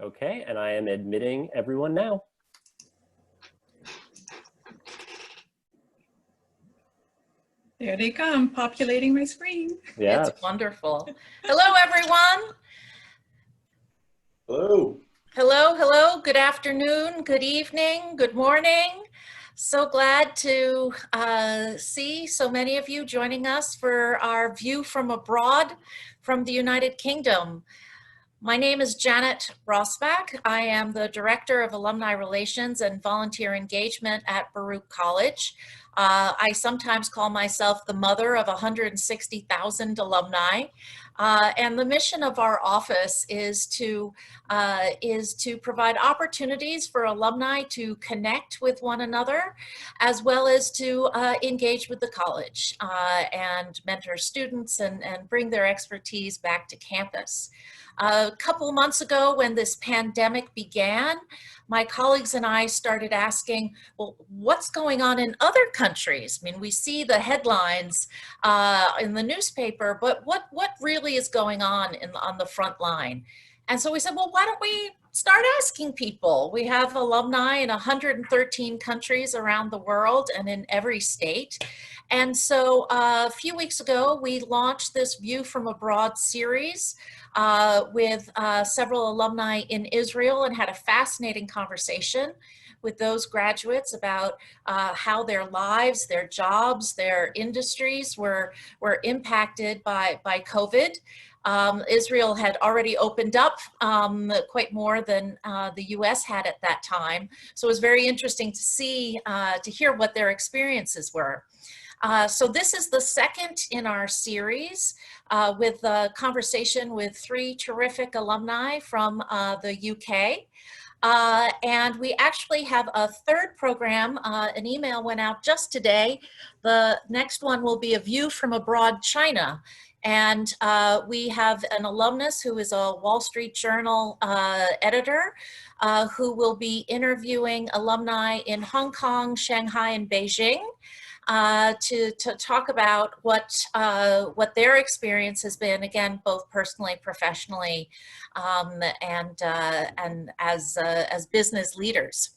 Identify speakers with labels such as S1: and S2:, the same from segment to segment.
S1: Okay, and I am admitting everyone now.
S2: There they come, populating my screen.
S1: Yeah.
S3: It's wonderful. Hello, everyone.
S4: Hello.
S3: Hello, hello. Good afternoon, good evening, good morning. So glad to see so many of you joining us for our view from abroad from the United Kingdom. My name is Janet Rosbach. I am the Director of Alumni Relations and Volunteer Engagement at Baruch College. I sometimes call myself the mother of 160,000 alumni. And the mission of our office is to provide opportunities for alumni to connect with one another, as well as to engage with the college and mentor students and bring their expertise back to campus. A couple months ago, when this pandemic began, my colleagues and I started asking, well, what's going on in other countries? I mean, we see the headlines in the newspaper, but what really is going on on the front line? And so we said, well, why don't we start asking people? We have alumni in 113 countries around the world and in every state. And so a few weeks ago, we launched this View from Abroad series with several alumni in Israel and had a fascinating conversation with those graduates about how their lives, their jobs, their industries were impacted by COVID. Israel had already opened up quite more than the US had at that time. So it was very interesting to see, to hear what their experiences were. So this is the second in our series with a conversation with three terrific alumni from the UK. And we actually have a third program. An email went out just today. The next one will be a View from Abroad, China. And we have an alumnus who is a Wall Street Journal editor who will be interviewing alumni in Hong Kong, Shanghai, and Beijing. To talk about what their experience has been, again, both personally, professionally, and as business leaders.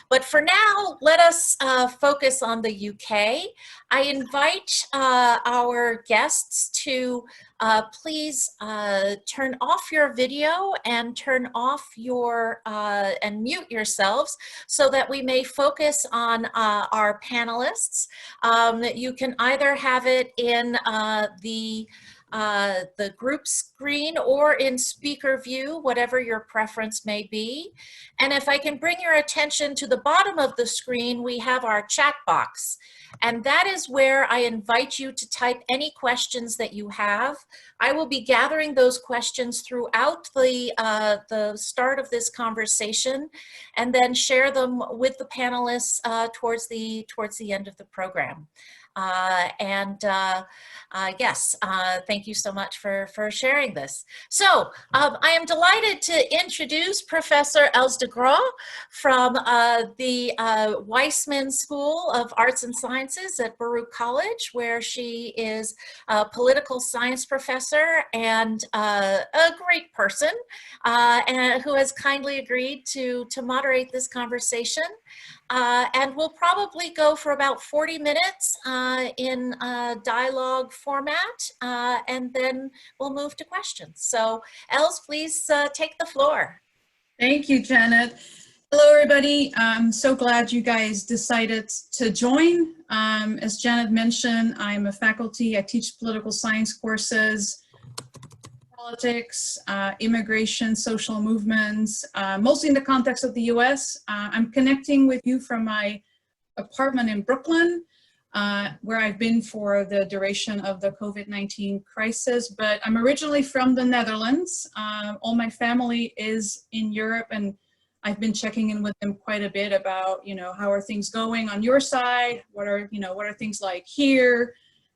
S3: But for now, let us focus on the UK. I invite our guests to please turn off your video and turn off your and mute yourselves so that we may focus on our panelists. You can either have it in the group screen or in speaker view, whatever your preference may be. And if I can bring your attention to the bottom of the screen, we have our chat box. And that is where I invite you to type any questions that you have. I will be gathering those questions throughout the start of this conversation and then share them with the panelists towards the end of the program. Yes, thank you so much for sharing this. So I am delighted to introduce Professor Els de Groot from the Weissman School of Arts and Sciences at Baruch College, where she is a political science professor and a great person, and who has kindly agreed to moderate this conversation. And we'll probably go for about 40 minutes in dialogue format, and then we'll move to questions. So Els, please take the floor.
S2: Thank you, Janet. Hello, everybody. I'm so glad you guys decided to join. As Janet mentioned, I'm a faculty. I teach political science courses, politics, immigration, social movements, mostly in the context of the US. I'm connecting with you from my apartment in Brooklyn, where I've been for the duration of the COVID-19 crisis, but I'm originally from the Netherlands. All my family is in Europe, and I've been checking in with them quite a bit about, how are things going on your side? What are things like here?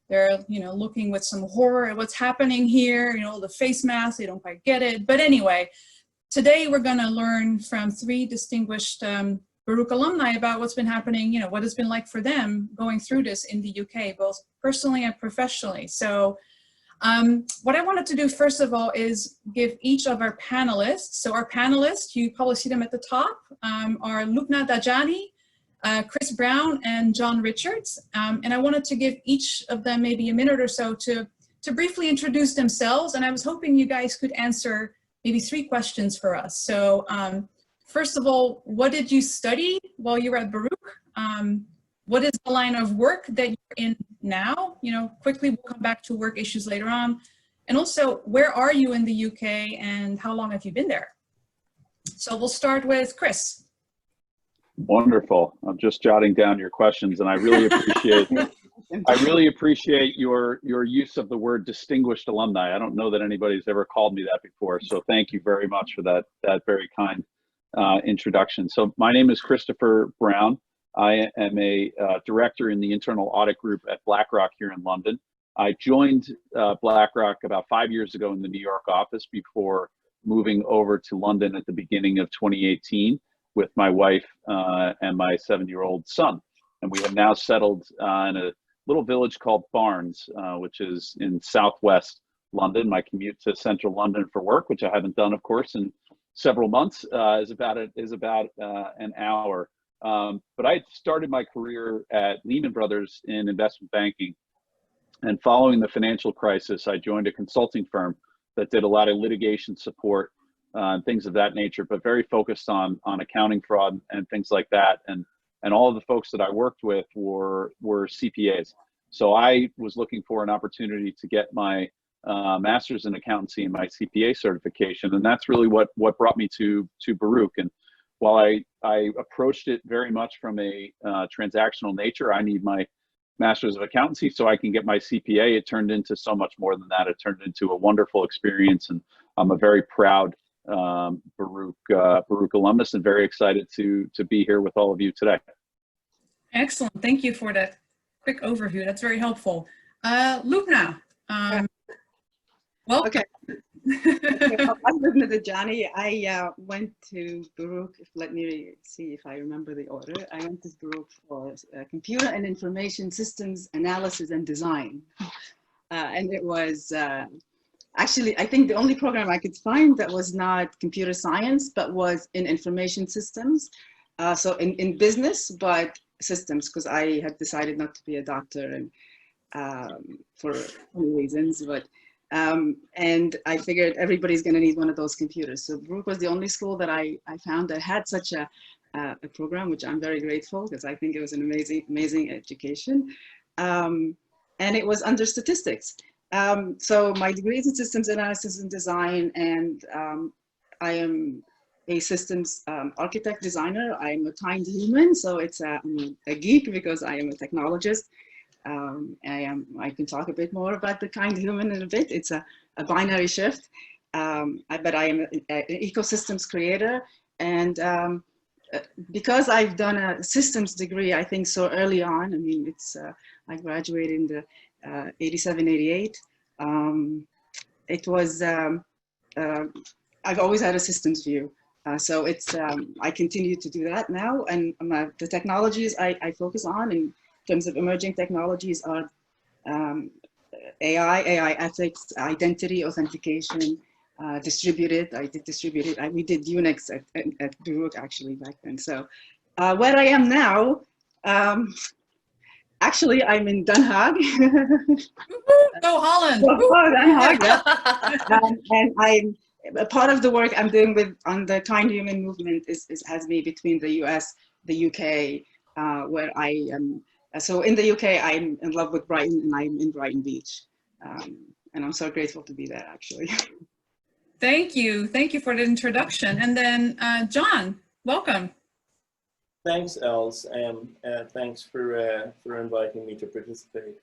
S2: They're, looking with some horror at what's happening here, the face masks, they don't quite get it. But anyway, today we're going to learn from three distinguished Baruch alumni about what's been happening, what it's been like for them going through this in the UK, both personally and professionally. So What I wanted to do first of all is give each of our panelists, so our panelists, you probably see them at the top, are Lubna Dajani, Chris Brown, and John Richards. And I wanted to give each of them maybe a minute or so to briefly introduce themselves. And I was hoping you guys could answer maybe 3 questions for us. So first of all, what did you study while you were at Baruch? What is the line of work that you're in now? You know, quickly, we'll come back to work issues later on. And also, where are you in the UK and how long have you been there? So we'll start with Chris.
S4: Wonderful. I'm just jotting down your questions, and I really appreciate your use of the word distinguished alumni. I don't know that anybody's ever called me that before, so thank you very much for that very kind introduction. So my name is Christopher Brown. I am a director in the internal audit group at BlackRock here in London. I joined BlackRock about 5 years ago in the New York office before moving over to London at the beginning of 2018 with my wife and my 7-year-old son. And we have now settled in a little village called Barnes, which is in southwest London. My commute to central London for work, which I haven't done, of course, in several months, is about an hour. But I started my career at Lehman Brothers in investment banking. And following the financial crisis, I joined a consulting firm that did a lot of litigation support and things of that nature, but very focused on accounting fraud and things like that. And all of the folks that I worked with were CPAs. So I was looking for an opportunity to get my master's in accountancy and my CPA certification. And that's really what brought me to Baruch. And while I approached it very much from a transactional nature, I need my master's of accountancy so I can get my CPA. It turned into so much more than that. It turned into a wonderful experience. And I'm a very proud Baruch alumnus and very excited to be here with all of you today.
S2: Excellent. Thank you for that quick overview. That's very helpful. Lubna, well,
S5: okay. I'm Lubna Dajani. I went to Baruch, let me see if I remember the order. I went to Baruch for computer and information systems analysis and design. And it was actually, I think the only program I could find that was not computer science, but was in information systems. So in business, but systems, because I had decided not to be a doctor and for many reasons, but and I figured everybody's going to need one of those computers. So Baruch was the only school that I found that had such a program, which I'm very grateful because I think it was an amazing education. And it was under statistics. So my degree is in systems analysis and design, and I am a systems architect designer. I'm a kind human, so it's I'm a geek because I am a technologist. I can talk a bit more about the kind human in a bit. It's a binary shift, but I am an ecosystems creator. And because I've done a systems degree, I think so early on, I mean, it's, I graduated in the 87, 88. It was, I've always had a systems view. So it's, I continue to do that now. And the technologies I focus on in terms of emerging technologies are AI ethics, identity, authentication, distributed. I did distributed. We did Unix at Baruch actually back then. So where I am now, actually I'm in Den Haag.
S2: Go Holland!
S5: Oh, Den Haag, yeah. And I'm part of the work I'm doing on the kind human movement has me between the US, the UK, where I am. So in the UK, I'm in love with Brighton and I'm in Brighton Beach. And I'm so grateful to be there, actually.
S2: Thank you. Thank you for the introduction. And then John, welcome.
S6: Thanks, Els, and thanks for inviting me to participate.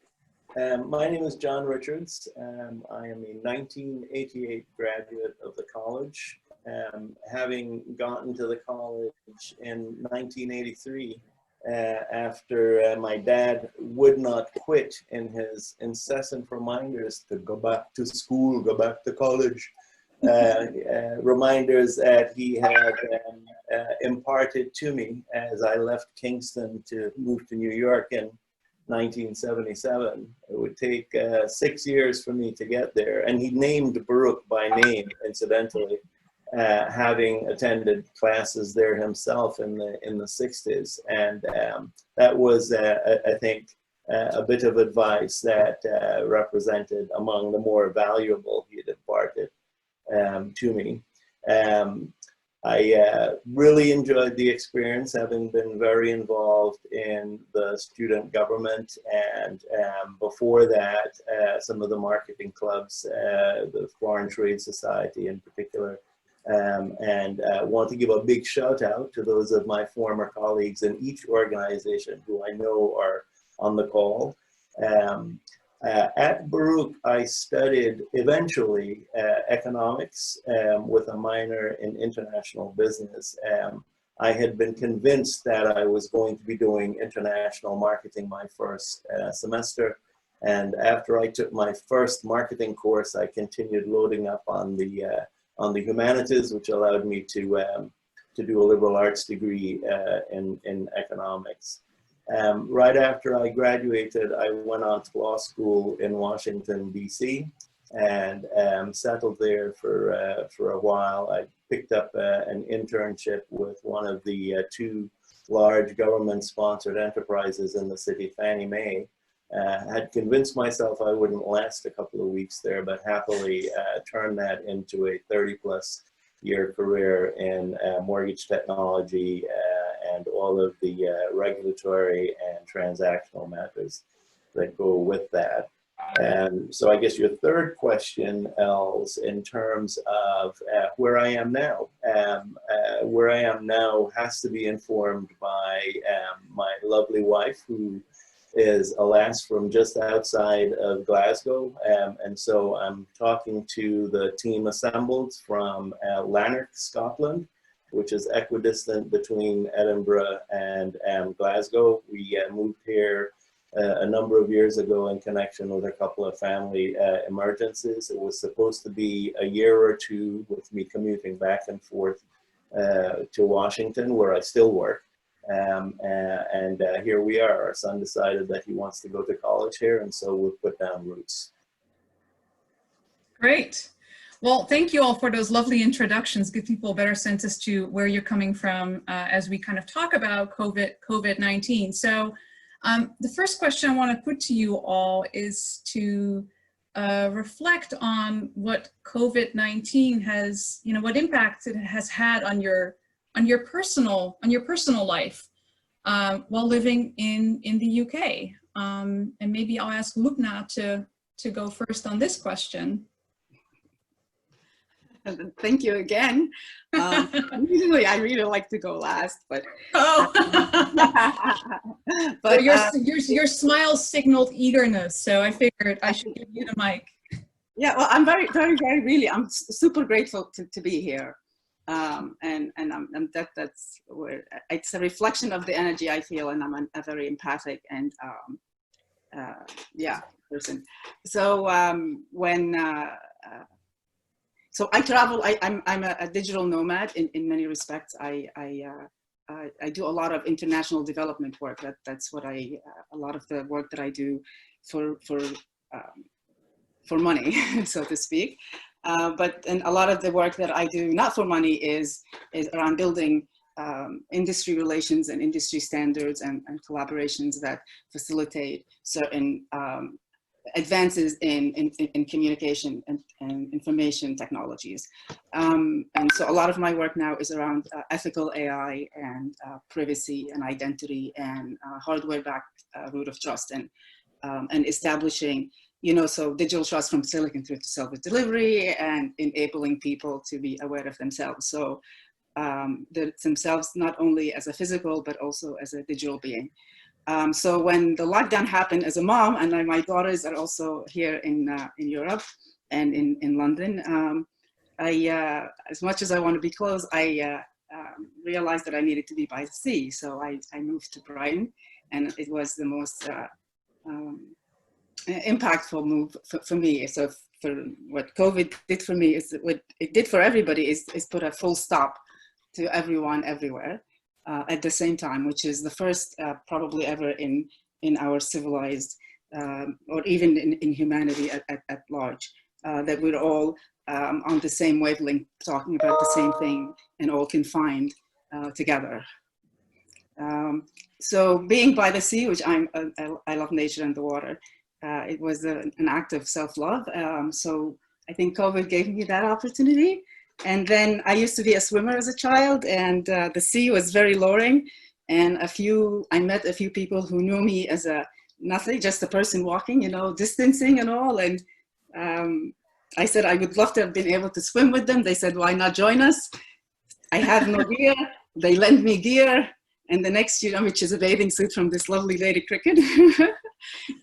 S6: My name is John Richards. I am a 1988 graduate of the college. Having gotten to the college in 1983, after my dad would not quit in his incessant reminders to go back to school, go back to college, reminders that he had imparted to me as I left Kingston to move to New York in 1977. It would take 6 years for me to get there. And he named Baruch by name, incidentally, having attended classes there himself in the 60s. And that was, I think, a bit of advice that represented among the more valuable he had imparted to me. I really enjoyed the experience, having been very involved in the student government, and before that, some of the marketing clubs, the Foreign Trade Society in particular. And I want to give a big shout out to those of my former colleagues in each organization who I know are on the call. At Baruch, I studied eventually economics with a minor in international business. I had been convinced that I was going to be doing international marketing my first semester. And after I took my first marketing course, I continued loading up on the humanities, which allowed me to do a liberal arts degree in economics. Right after I graduated, I went on to law school in Washington, D.C., and settled there for a while. I picked up an internship with one of the two large government-sponsored enterprises in the city, Fannie Mae. Had convinced myself I wouldn't last a couple of weeks there, but happily turned that into a 30-plus year career in mortgage technology and all of the regulatory and transactional matters that go with that. So I guess your third question, Els, in terms of where I am now. Where I am now has to be informed by my lovely wife, who is, alas, from just outside of Glasgow. And so I'm talking to the team assembled from Lanark, Scotland, which is equidistant between Edinburgh and Glasgow. We moved here a number of years ago in connection with a couple of family emergencies. It was supposed to be a year or two with me commuting back and forth to Washington, where I still work. And here we are. Our son decided that he wants to go to college here, and so we've put down roots.
S2: Great. Well, thank you all for those lovely introductions. Give people a better sense as to where you're coming from as we kind of talk about COVID-19. So the first question I want to put to you all is to reflect on what COVID-19 has, what impact it has had on your personal life while living in the UK. And maybe I'll ask Lubna to go first on this question.
S5: Thank you again. Usually I really like to go last, but
S2: but your smile signaled eagerness, so I figured I should give you the mic.
S5: Yeah, well, I'm very really, I'm super grateful to be here, and that's where it's a reflection of the energy I feel, and I'm a very empathic and yeah, person. So so I travel. I'm a digital nomad in many respects. I do a lot of international development work. That's what a lot of the work that I do for money, so to speak. And a lot of the work that I do not for money is around building industry relations and industry standards and collaborations that facilitate certain advances in communication and information technologies. And so a lot of my work now is around ethical AI and privacy and identity and hardware-backed root of trust and establishing, so digital trust from silicon through to self-delivery and enabling people to be aware of themselves. So themselves not only as a physical, but also as a digital being. So when the lockdown happened as a mom, and my daughters are also here in Europe and in London, as much as I want to be close, I realized that I needed to be by the sea. So I moved to Brighton, and it was the most impactful move for me. So for what COVID did for me is what it did for everybody is put a full stop to everyone everywhere. At the same time, which is the first probably ever in in our civilized, or even in humanity at large, that we're all on the same wavelength, talking about the same thing, and all confined together. So being by the sea, which I love nature and the water, it was an act of self-love. So I think COVID gave me that opportunity. And then I used to be a swimmer as a child, and the sea was very luring. And I met a few people who knew me as nothing, just a person walking, distancing and all. And I said I would love to have been able to swim with them. They said, why not join us? I have no gear. They lent me gear. And the next, which is a bathing suit from this lovely lady cricket.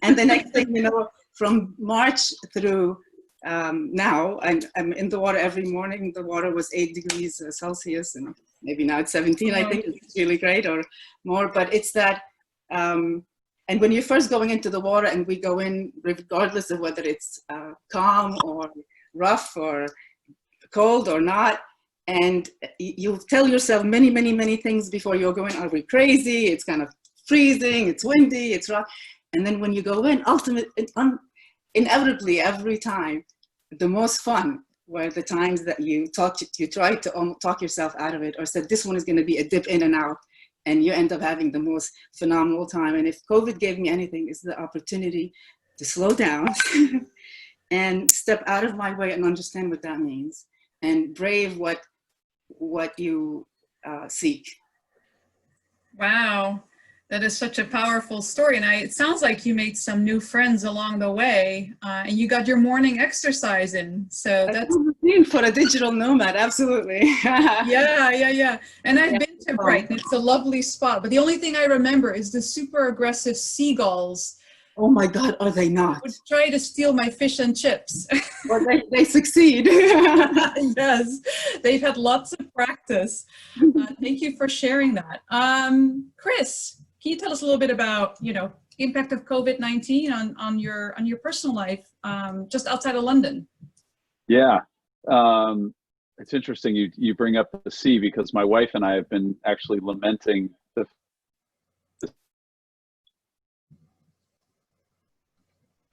S5: And the next thing, from March through now, I'm in the water every morning. The water was 8 degrees Celsius, and maybe now it's 17, I think. It's really great, or more. But it's that, and when you're first going into the water, and we go in regardless of whether it's calm or rough or cold or not, and you tell yourself many, many, many things before you go in. Are we crazy? It's kind of freezing, it's windy, it's rough. And then when you go in, inevitably every time, the most fun were the times that you tried to talk yourself out of it, or said, this one is going to be a dip in and out, and you end up having the most phenomenal time. And if COVID gave me anything, it's the opportunity to slow down and step out of my way and understand what that means, and brave what you seek.
S2: Wow, that is such a powerful story. And it sounds like you made some new friends along the way, and you got your morning exercise in. So that's
S5: for a digital nomad, absolutely.
S2: yeah. And I've been to Brighton. It's a lovely spot. But the only thing I remember is the super aggressive seagulls.
S5: Oh my God, are they not?
S2: Would try to steal my fish and chips.
S5: Well, they succeed.
S2: Yes, they've had lots of practice. Thank you for sharing that. Chris, can you tell us a little bit about, impact of COVID-19 on your personal life, just outside of London?
S4: Yeah, it's interesting you bring up the sea, because my wife and I have been actually lamenting the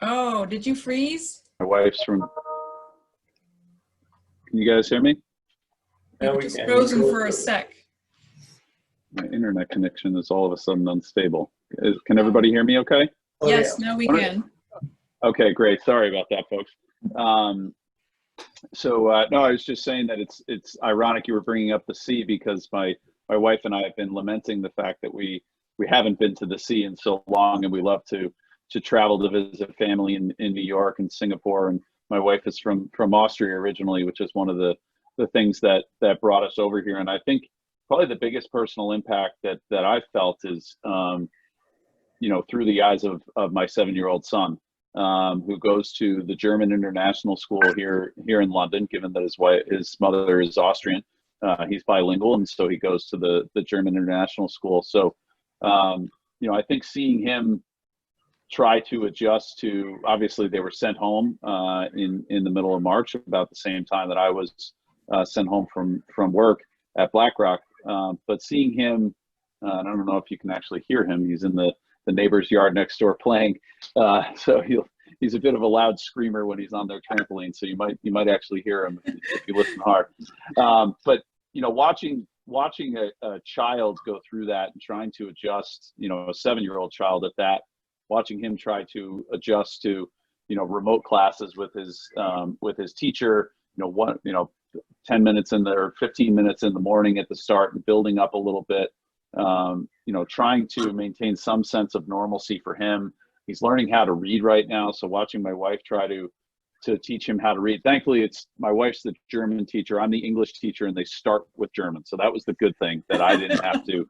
S2: Oh, did you freeze?
S4: My wife's from. Can you guys hear me?
S2: You just frozen for a sec.
S4: My internet connection is all of a sudden unstable. Can everybody hear me okay?
S6: Oh,
S2: Yes,
S6: yeah.
S2: now we can.
S4: Okay, great. Sorry about that, folks. No, I was just saying that it's ironic you were bringing up the sea, because my wife and I have been lamenting the fact that we haven't been to the sea in so long, and we love to travel to visit family in New York and Singapore. And my wife is from Austria originally, which is one of the things that brought us over here. And I think probably the biggest personal impact that I've felt is, through the eyes of my 7-year-old son, who goes to the German International School here in London, given that his mother is Austrian. He's bilingual, and so he goes to the German International School. So, I think seeing him try to adjust to, obviously they were sent home in the middle of March, about the same time that I was sent home from work at BlackRock. But seeing him, I don't know if you can actually hear him. He's in the neighbor's yard next door playing. So he's a bit of a loud screamer when he's on their trampoline. So you might actually hear him if you listen hard. But watching a child go through that and trying to adjust, a 7-year-old child at that, watching him try to adjust to, remote classes with his teacher, 10 minutes in there, 15 minutes in the morning at the start, and building up a little bit, trying to maintain some sense of normalcy for him. He's learning how to read right now. So watching my wife try to teach him how to read. Thankfully, my wife's the German teacher. I'm the English teacher, and they start with German. So that was the good thing, that I didn't have to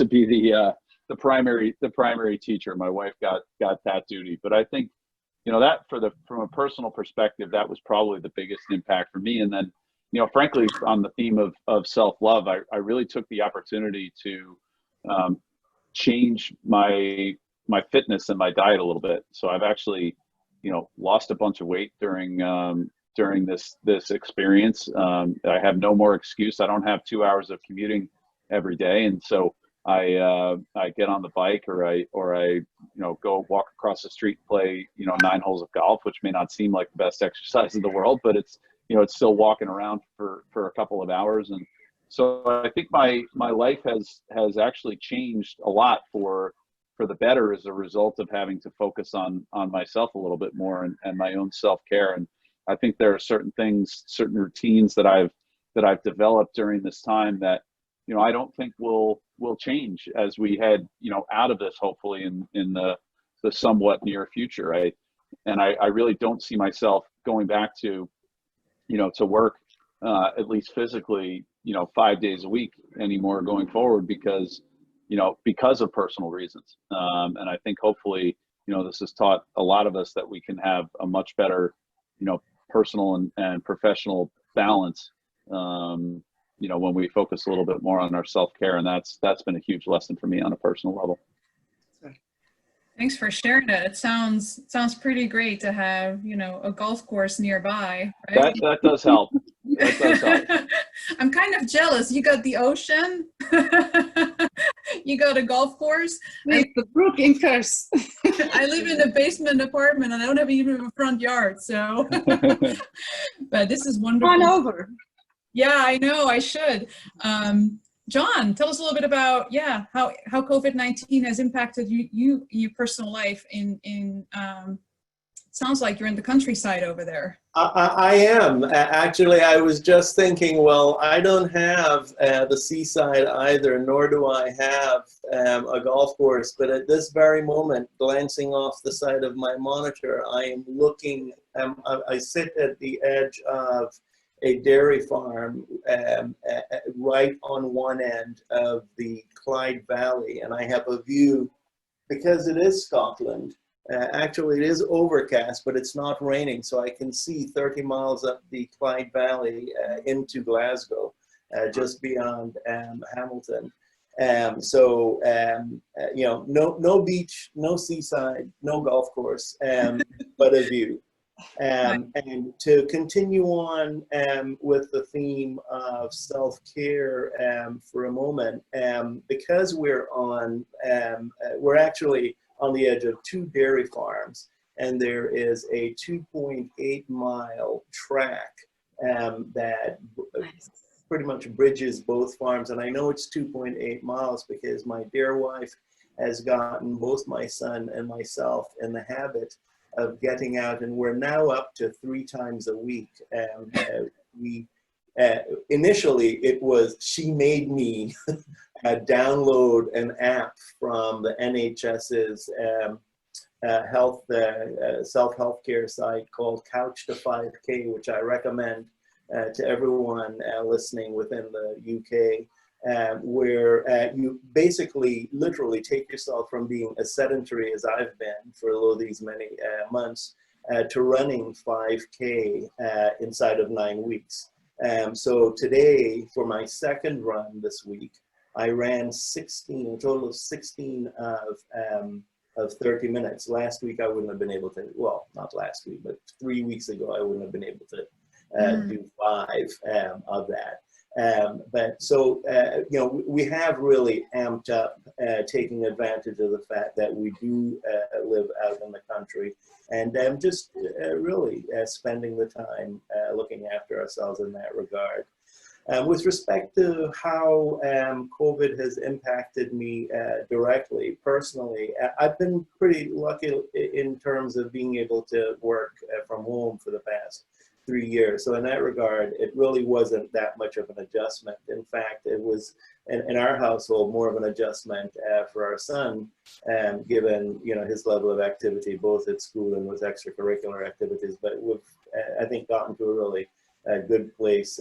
S4: be the primary teacher. My wife got that duty. But I think, that from a personal perspective, that was probably the biggest impact for me. And then, frankly, on the theme of self-love, I really took the opportunity to change my fitness and my diet a little bit. So I've actually, lost a bunch of weight during this experience. I have no more excuse. I don't have 2 hours of commuting every day. And so I get on the bike, or I go walk across the street and play 9 holes of golf, which may not seem like the best exercise in the world, but it's it's still walking around for a couple of hours. And so I think my life has actually changed a lot for the better as a result of having to focus on myself a little bit more, and my own self-care. And I think there are certain things, certain routines that I've developed during this time that I don't think will change as we head out of this, hopefully in the somewhat near future. I really don't see myself going back to to work at least physically 5 days a week anymore going forward, because of personal reasons. And I think hopefully this has taught a lot of us that we can have a much better personal and professional balance when we focus a little bit more on our self-care. And that's been a huge lesson for me on a personal level.
S2: Thanks for sharing that. It sounds pretty great to have, a golf course nearby, right?
S4: That does help. That does help.
S2: I'm kind of jealous. You got the ocean. You got a golf course.
S5: Wait, the Brook in curse.
S2: I live in a basement apartment and I don't have even a front yard, so. But this is wonderful.
S5: Come on over.
S2: Yeah, I know, I should. John, tell us a little bit about, how COVID-19 has impacted your personal life in sounds like you're in the countryside over there.
S6: I am. Actually, I was just thinking, well, I don't have the seaside either, nor do I have a golf course. But at this very moment, glancing off the side of my monitor, I am looking, I sit at the edge of a dairy farm right on one end of the Clyde Valley, and I have a view, because it is Scotland. Actually, it is overcast, but it's not raining, so I can see 30 miles up the Clyde Valley into Glasgow, just beyond Hamilton. No beach, no seaside, no golf course, but a view. And to continue on with the theme of self-care for a moment, because we're actually on the edge of 2 dairy farms, and there is a 2.8-mile track that pretty much bridges both farms. And I know it's 2.8 miles because my dear wife has gotten both my son and myself in the habit of getting out, and we're now up to 3 times a week. Initially, it was she made me download an app from the NHS's self-health care site called Couch to 5K, which I recommend to everyone listening within the UK. Where you basically literally take yourself from being as sedentary as I've been for these many months to running 5K inside of 9 weeks. So today, for my second run this week, I ran a total of 16 of 30 minutes. Last week, I wouldn't have been able to, well, not last week, but 3 weeks ago, I wouldn't have been able to do 5 of that. We have really amped up taking advantage of the fact that we do live out in the country, and just really spending the time looking after ourselves in that regard. With respect to how COVID has impacted me directly, personally, I've been pretty lucky in terms of being able to work from home for the past 3 years. So in that regard, it really wasn't that much of an adjustment. In fact, it was in our household more of an adjustment for our son, given his level of activity both at school and with extracurricular activities. But we've I think gotten to a really good place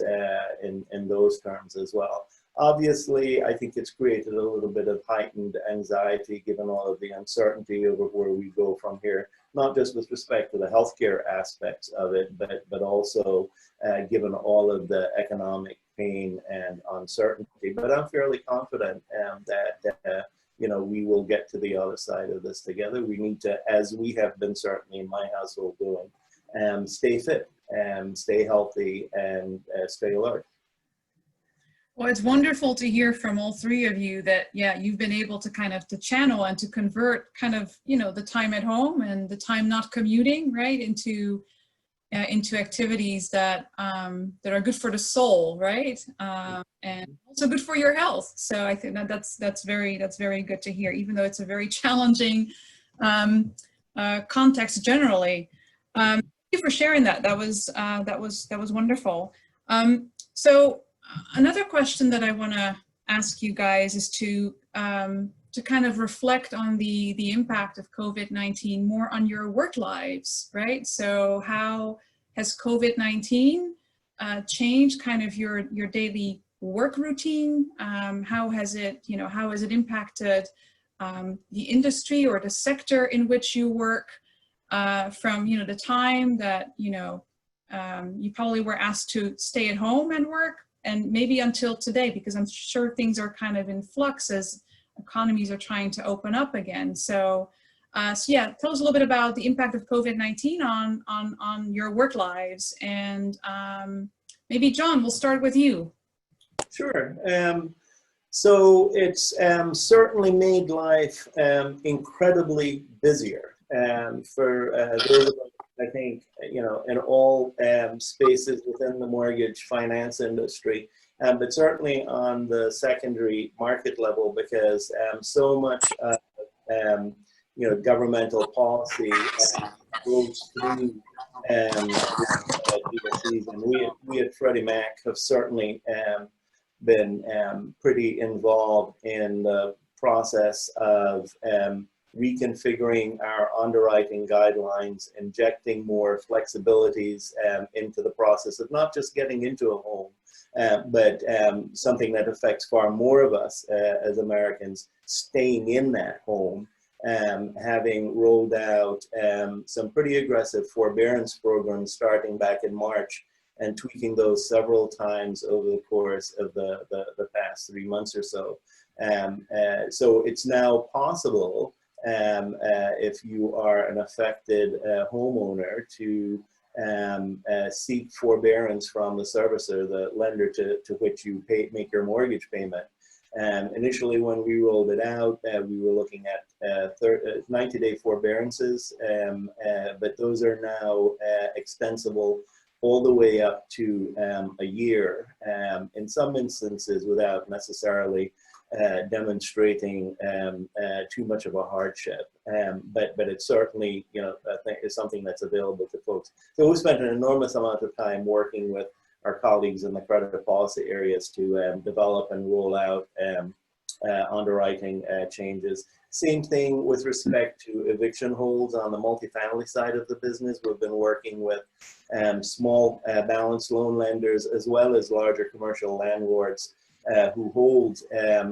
S6: in those terms as well. Obviously, I think it's created a little bit of heightened anxiety given all of the uncertainty over where we go from here, not just with respect to the healthcare aspects of it, but also given all of the economic pain and uncertainty. But I'm fairly confident that we will get to the other side of this together. We need to, as we have been certainly in my household doing, stay fit and stay healthy and stay alert.
S2: Well, it's wonderful to hear from all three of you that, yeah, you've been able to kind of to channel and to convert kind of, you know, the time at home and the time not commuting, right, into activities that that are good for the soul, right, and also good for your health. So I think that that's very good to hear, even though it's a very challenging context generally. Thank you for sharing that. That was wonderful. So another question that I want to ask you guys is to kind of reflect on the impact of COVID-19 more on your work lives, right? So how has COVID-19 changed kind of your daily work routine? How has it impacted the industry or the sector in which you work, from, you know, the time that, you know, you probably were asked to stay at home and work, and maybe until today, because I'm sure things are kind of in flux as economies are trying to open up again. So, so yeah, tell us a little bit about the impact of COVID-19 on your work lives, and maybe John, we'll start with you.
S6: Sure. So it's certainly made life incredibly busier for those of us, I think, you know, in all spaces within the mortgage finance industry, but certainly on the secondary market level, because so much you know, governmental policy goes through agencies, and we at Freddie Mac have certainly been pretty involved in the process of reconfiguring our underwriting guidelines, injecting more flexibilities into the process of not just getting into a home, but something that affects far more of us as Americans, staying in that home, having rolled out some pretty aggressive forbearance programs starting back in March, and tweaking those several times over the course of the past 3 months or so. So it's now possible, if you are an affected homeowner, to seek forbearance from the servicer, the lender to which you make your mortgage payment. Initially, when we rolled it out, we were looking at 90-day forbearances, but those are now extensible all the way up to a year, in some instances without necessarily demonstrating too much of a hardship. But it's certainly, you know, I think is something that's available to folks. So we spent an enormous amount of time working with our colleagues in the credit policy areas to develop and roll out underwriting changes. Same thing with respect to eviction holds on the multifamily side of the business. We've been working with small balance loan lenders, as well as larger commercial landlords who hold,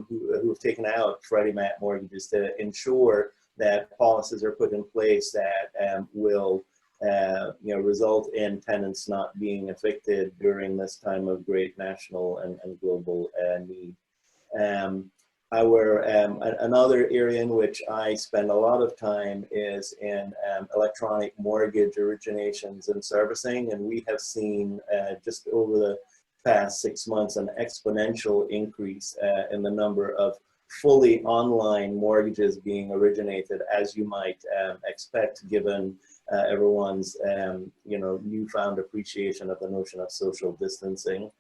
S6: who have taken out Freddie Mac mortgages, to ensure that policies are put in place that will you know, result in tenants not being evicted during this time of great national and global need. Another area in which I spend a lot of time is in electronic mortgage originations and servicing, and we have seen just over the past 6 months an exponential increase in the number of fully online mortgages being originated, as you might expect, given everyone's you know, newfound appreciation of the notion of social distancing.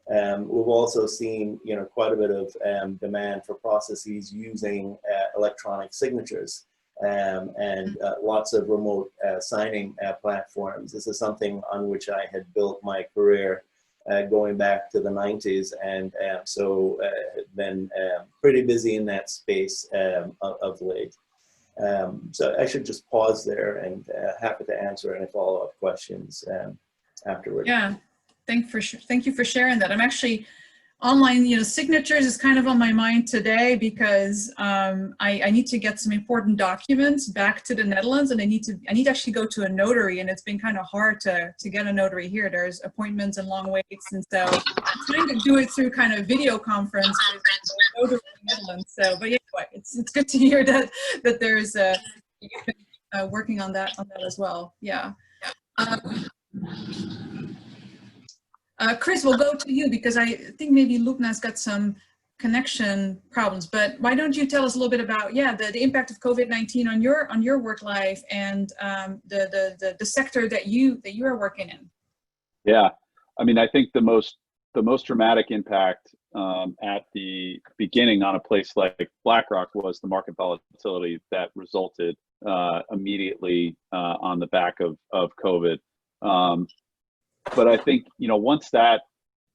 S6: We've also seen, you know, quite a bit of demand for processes using electronic signatures, and lots of remote signing platforms. This is something on which I had built my career going back to the 90s, and so been pretty busy in that space of late. So I should just pause there, and happy to answer any follow-up questions afterwards.
S2: Yeah, thank you for sharing that. I'm actually online, you know, signatures is kind of on my mind today, because I need to get some important documents back to the Netherlands, and I need to actually go to a notary, and it's been kind of hard to get a notary here. There's appointments and long waits, and so I'm trying to do it through kind of video conference with a notary in the Netherlands. So, but anyway, it's good to hear that there's you've been working on that as well. Yeah. Chris, we'll go to you because I think maybe Lubna's got some connection problems, but why don't you tell us a little bit about, the impact of COVID-19 on your work life and the sector that you are working in?
S4: Yeah, I mean, I think the most dramatic impact at the beginning on a place like BlackRock was the market volatility that resulted immediately on the back of COVID. But I think, once that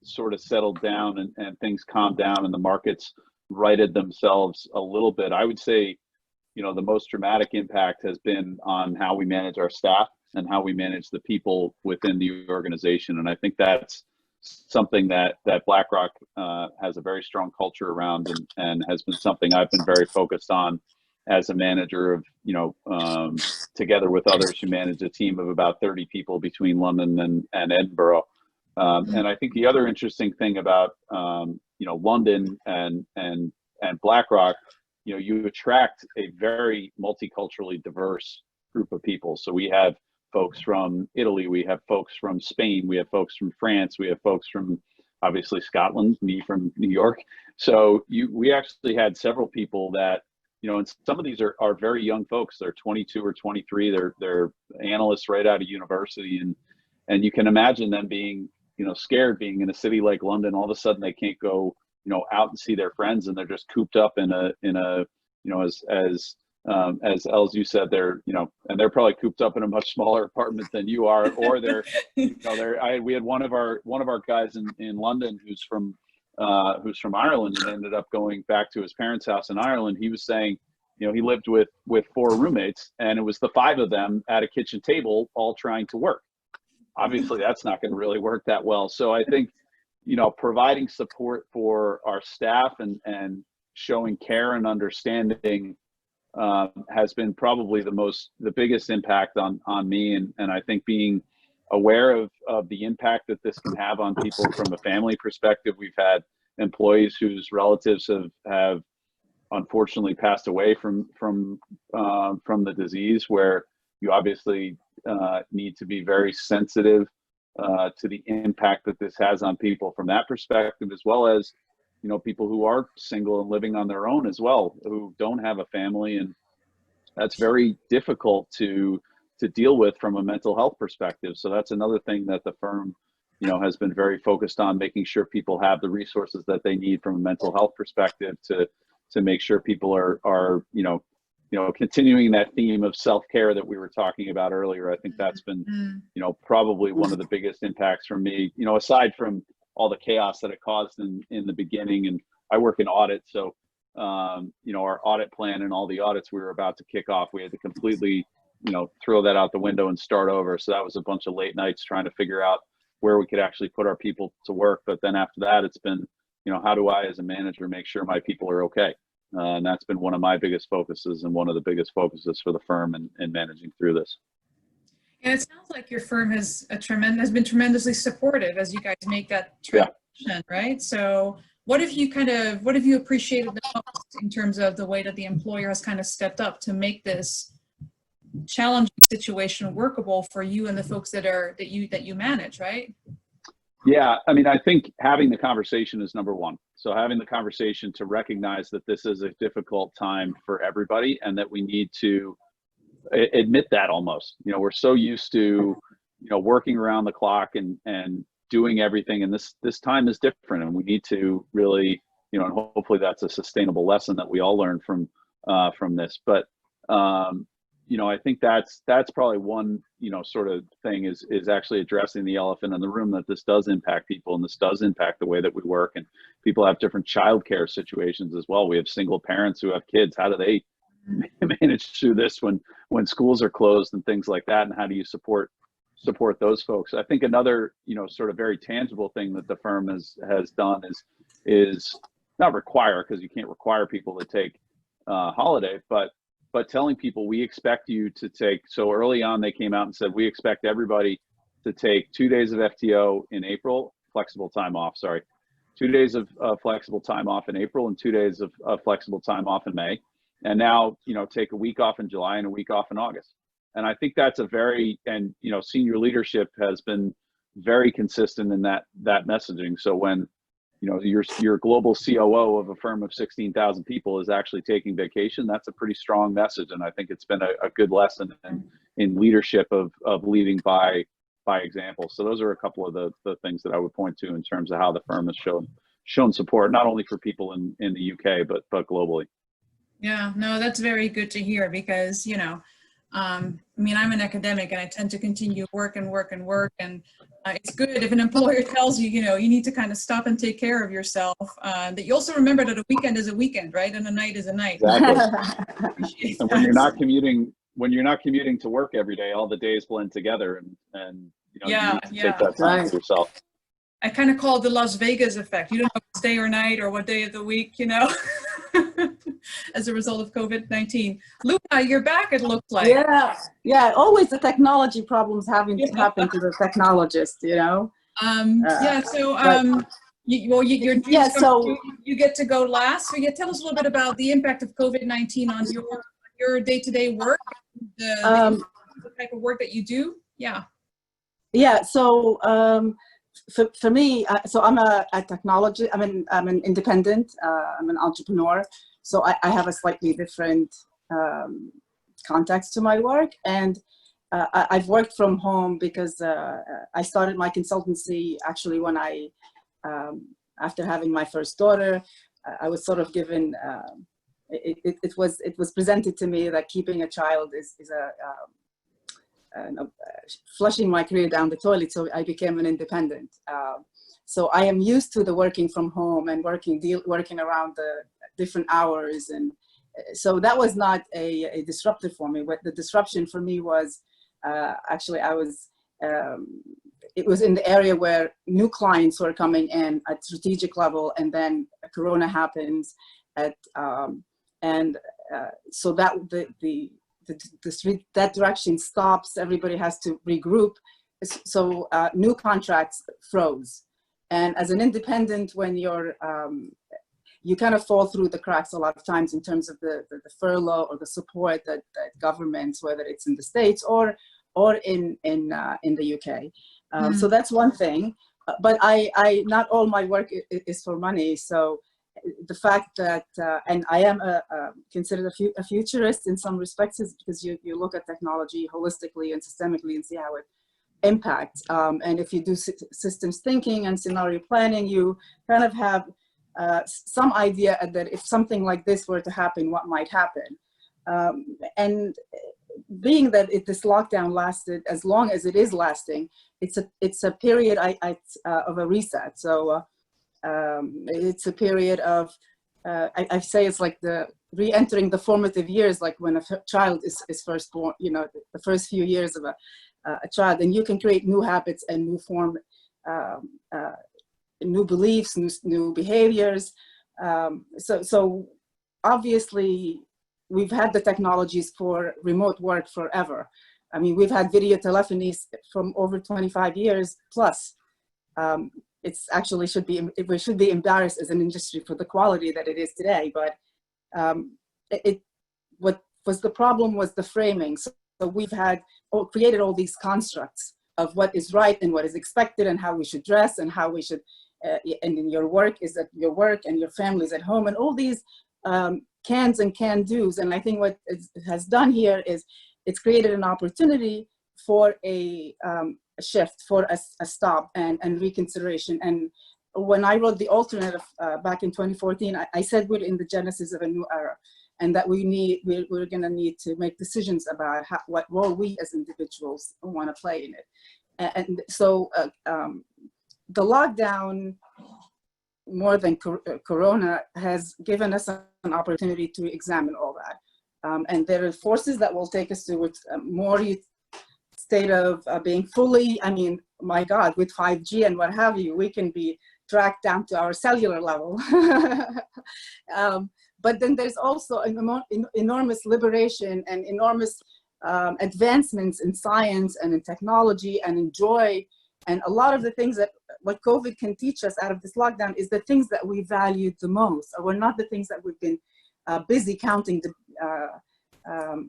S4: sort of settled down and things calmed down and the markets righted themselves a little bit, I would say, the most dramatic impact has been on how we manage our staff and how we manage the people within the organization. And I think that's something that BlackRock has a very strong culture around and has been something I've been very focused on as a manager of, together with others who manage a team of about 30 people between London and Edinburgh. And I think the other interesting thing about, London and BlackRock, you attract a very multiculturally diverse group of people. So we have folks from Italy, we have folks from Spain, we have folks from France, we have folks from obviously Scotland, me from New York. So we actually had several people that, and some of these are very young folks. They're 22 or 23. They're analysts right out of university, and you can imagine them being, scared being in a city like London. All of a sudden they can't go, out and see their friends, and they're just cooped up in a, as Els, you said, they're, and they're probably cooped up in a much smaller apartment than you are, or they're, we had one of our guys in London who's from Ireland and ended up going back to his parents' house in Ireland. He was saying, he lived with 4 roommates, and it was the 5 of them at a kitchen table all trying to work. Obviously, that's not going to really work that well. So I think, providing support for our staff and showing care and understanding has been probably the biggest impact on me. And I think being aware of the impact that this can have on people from a family perspective. We've had employees whose relatives have unfortunately passed away from the disease, where you obviously need to be very sensitive to the impact that this has on people from that perspective, as well as, people who are single and living on their own as well, who don't have a family. And that's very difficult to deal with from a mental health perspective. So that's another thing that the firm, has been very focused on, making sure people have the resources that they need from a mental health perspective to make sure people are continuing that theme of self-care that we were talking about earlier. I think that's been, probably one of the biggest impacts for me, aside from all the chaos that it caused in the beginning. And I work in audit. So, our audit plan and all the audits we were about to kick off, we had to completely, throw that out the window and start over. So that was a bunch of late nights trying to figure out where we could actually put our people to work. But then after that, it's been, how do I, as a manager, make sure my people are okay? And that's been one of my biggest focuses and one of the biggest focuses for the firm in managing through this.
S2: And it sounds like your firm has been tremendously supportive as you guys make that transition, right? So what have you appreciated the most in terms of the way that the employer has kind of stepped up to make this challenging situation workable for you and the folks that you manage, right?
S4: Yeah, I mean, I think having the conversation is number one. So having the conversation to recognize that this is a difficult time for everybody and that we need to admit that almost. We're so used to, working around the clock and doing everything, and this time is different, and we need to really, and hopefully that's a sustainable lesson that we all learn from this. But I think that's probably one, sort of thing is actually addressing the elephant in the room, that this does impact people and this does impact the way that we work, and people have different childcare situations as well. We have single parents who have kids. How do they manage through this when schools are closed and things like that? And how do you support those folks? I think another, sort of very tangible thing that the firm has done is not require, because you can't require people to take holiday, but telling people, we expect you to take, so early on they came out and said, we expect everybody to take 2 days of FTO in April, flexible time off, 2 days of flexible time off in April and 2 days of flexible time off in May. And now, take a week off in July and a week off in August. And I think that's and senior leadership has been very consistent in that messaging. So when, you know, your global COO of a firm of 16,000 people is actually taking vacation, that's a pretty strong message. And I think it's been a good lesson in leadership of leading by example. So those are a couple of the things that I would point to in terms of how the firm has shown support, not only for people in the UK, but globally.
S2: Yeah, no, that's very good to hear because, you know, I mean, I'm an academic and I tend to continue work and work and work. And it's good if an employer tells you, you know, you need to kind of stop and take care of yourself. That you also remember that a weekend is a weekend, right? And a night is a night.
S4: Exactly. And when you're not commuting to work every day, all the days blend together, and you know, you need to take that time for yourself.
S2: I kind of call it the Las Vegas effect. You don't know if it's day or night or what day of the week, you know, as a result of COVID-19. Luna, you're back, it looks like.
S7: Yeah, always the technology problems having to happen to the technologist, you know.
S2: You get to go last. So tell us a little bit about the impact of COVID-19 on your day-to-day work, the type of work that you do.
S7: Yeah, so for me, so I'm a technology, I'm an independent, I'm an entrepreneur. So I have a slightly different context to my work. And I've worked from home because I started my consultancy actually when after having my first daughter. I was sort of given, it was presented to me that keeping a child is flushing my career down the toilet, so I became an independent. So I am used to the working from home and working around the different hours, and so that was not a disruptive for me. What the disruption for me was actually it was in the area where new clients were coming in at strategic level, and then Corona happens so that that direction stops. Everybody has to regroup. So new contracts froze. And as an independent, when you kind of fall through the cracks a lot of times in terms of the furlough or the support that governments, whether it's in the States or in the UK. So that's one thing. But I not all my work is for money. So the fact that, and I am considered a futurist in some respects, is because you look at technology holistically and systemically and see how it impacts. And if you do systems thinking and scenario planning, you kind of have some idea that if something like this were to happen, what might happen. And being that this lockdown lasted as long as it is lasting, it's a period of a reset. So it's a period of, I say it's like the re-entering the formative years, like when a child is first born, you know, the first few years of a child, and you can create new habits and new beliefs, new behaviors. So obviously we've had the technologies for remote work forever. I mean, we've had video telephony from over 25 years plus. It's actually we should be embarrassed as an industry for the quality that it is today. But what was the problem was the framing. So we've created all these constructs of what is right and what is expected and how we should dress and how we should, and in your work is at your work and your family's at home, and all these cans and can-dos. And I think what it has done here is it's created an opportunity for a shift, for a stop and reconsideration. And when I wrote the alternative back in 2014, I said we're in the genesis of a new era, and that we're going to need to make decisions about what role we as individuals want to play in it. And so the lockdown, more than Corona, has given us an opportunity to examine all that. And there are forces that will take us to more state of being fully, I mean, my God, with 5G and what have you, we can be tracked down to our cellular level. But then there's also an enormous liberation and enormous advancements in science and in technology and in joy. And a lot of the things that what COVID can teach us out of this lockdown is the things that we valued the most, or not the things that we've been busy counting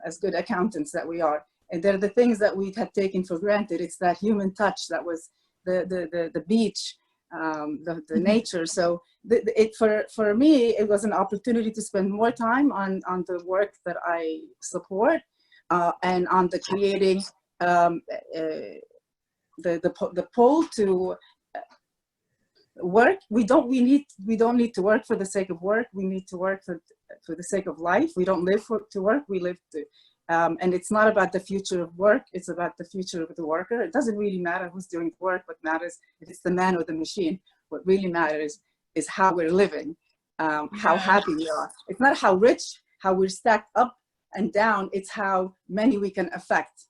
S7: as good accountants that we are. And they're the things that we had taken for granted. It's that human touch that was the beach, the nature. So for me, it was an opportunity to spend more time on the work that I support, and on the creating the pull to work. We don't need to work for the sake of work. We need to work for the sake of life. We don't live to work. We live to, and it's not about the future of work. It's about the future of the worker. It doesn't really matter who's doing the work. What matters if it's the man or the machine. What really matters is how we're living, how happy we are. It's not how rich, how we're stacked up and down. It's how many we can affect.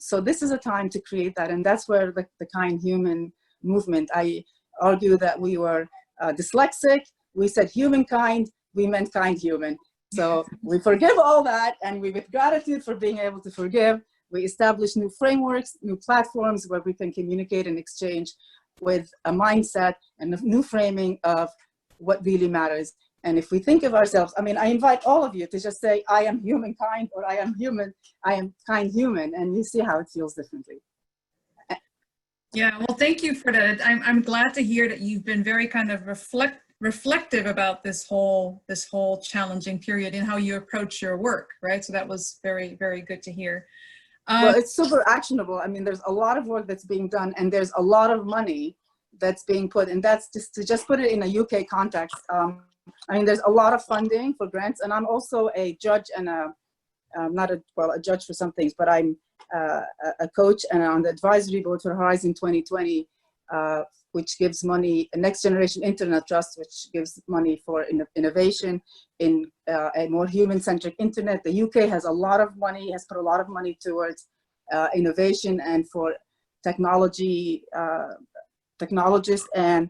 S7: So this is a time to create that, and that's where the Kind Human movement. I argue that we were dyslexic. We said humankind. We meant kind human. So we forgive all that, and we, with gratitude for being able to forgive, we establish new frameworks, new platforms where we can communicate and exchange with a mindset and a new framing of what really matters. And if we think of ourselves, I mean, I invite all of you to just say, I am humankind, or I am human, I am kind human, and you see how it feels differently.
S2: Yeah, well, thank you for that. I'm glad to hear that you've been very kind of reflective about this whole challenging period and how you approach your work, right? So that was very, very good to hear.
S7: Well, it's super actionable. I mean, there's a lot of work that's being done, and there's a lot of money that's being put, and that's just to just put it in a UK context. I mean, there's a lot of funding for grants, and I'm also a judge and a judge for some things, but I'm a coach and on the advisory board for Horizon 2020, which gives money, a Next Generation Internet Trust, which gives money for innovation in a more human-centric internet. The UK has a lot of money, has put a lot of money towards innovation and for technology, technologists, and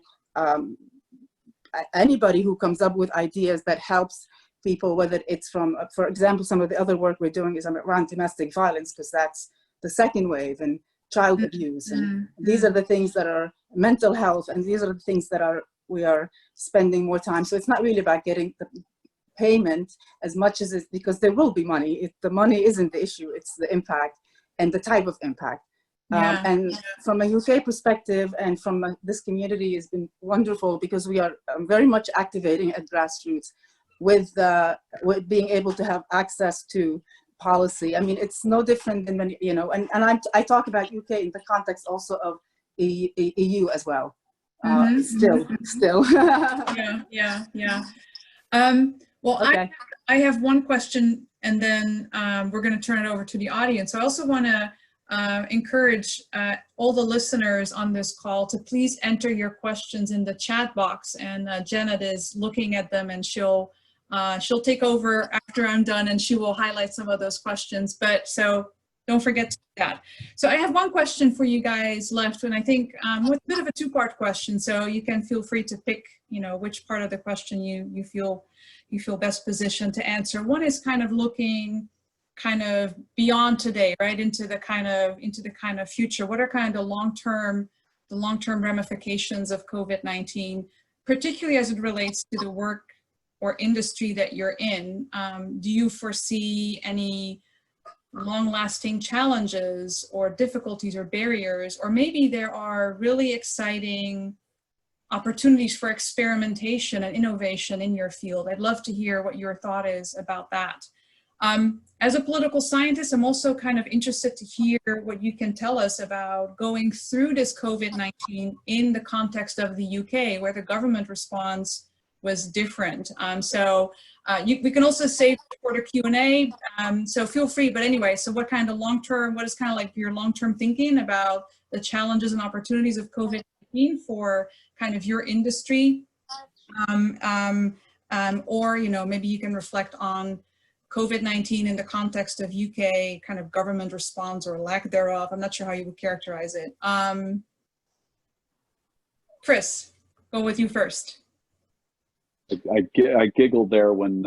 S7: anybody who comes up with ideas that helps people, whether it's from, for example, some of the other work we're doing is around domestic violence, because that's the second wave, and child abuse. And these are the things that are mental health, and these are the things that we are spending more time. So it's not really about getting the payment as much as it's because there will be money. The money isn't the issue, it's the impact and the type of impact. And from a UK perspective and from this community has been wonderful, because we are very much activating at grassroots with being able to have access to policy. I mean, it's no different than when, you know, and I talk about UK in the context also of EU as well. Still.
S2: Yeah. Well, okay. I have one question, and then we're going to turn it over to the audience. So I also want to encourage all the listeners on this call to please enter your questions in the chat box, and Janet is looking at them, and she'll take over after I'm done, and she will highlight some of those questions. But so don't forget to do that. So I have one question for you guys left, and I think it's a bit of a two-part question. So you can feel free to pick, you know, which part of the question you feel best positioned to answer. One is kind of looking kind of beyond today, right, into the kind of future. What are kind of the long-term ramifications of COVID-19, particularly as it relates to the work or industry that you're in? Do you foresee any long-lasting challenges or difficulties or barriers, or maybe there are really exciting opportunities for experimentation and innovation in your field? I'd love to hear what your thought is about that. As a political scientist, I'm also kind of interested to hear what you can tell us about going through this COVID-19 in the context of the UK, where the government response was different. We can also save for the Q&A, so feel free. But anyway, so what is kind of like your long-term thinking about the challenges and opportunities of COVID-19 for kind of your industry? Or, you know, maybe you can reflect on COVID-19 in the context of UK kind of government response or lack thereof. I'm not sure how you would characterize it. Chris, go with you first.
S4: I giggled there when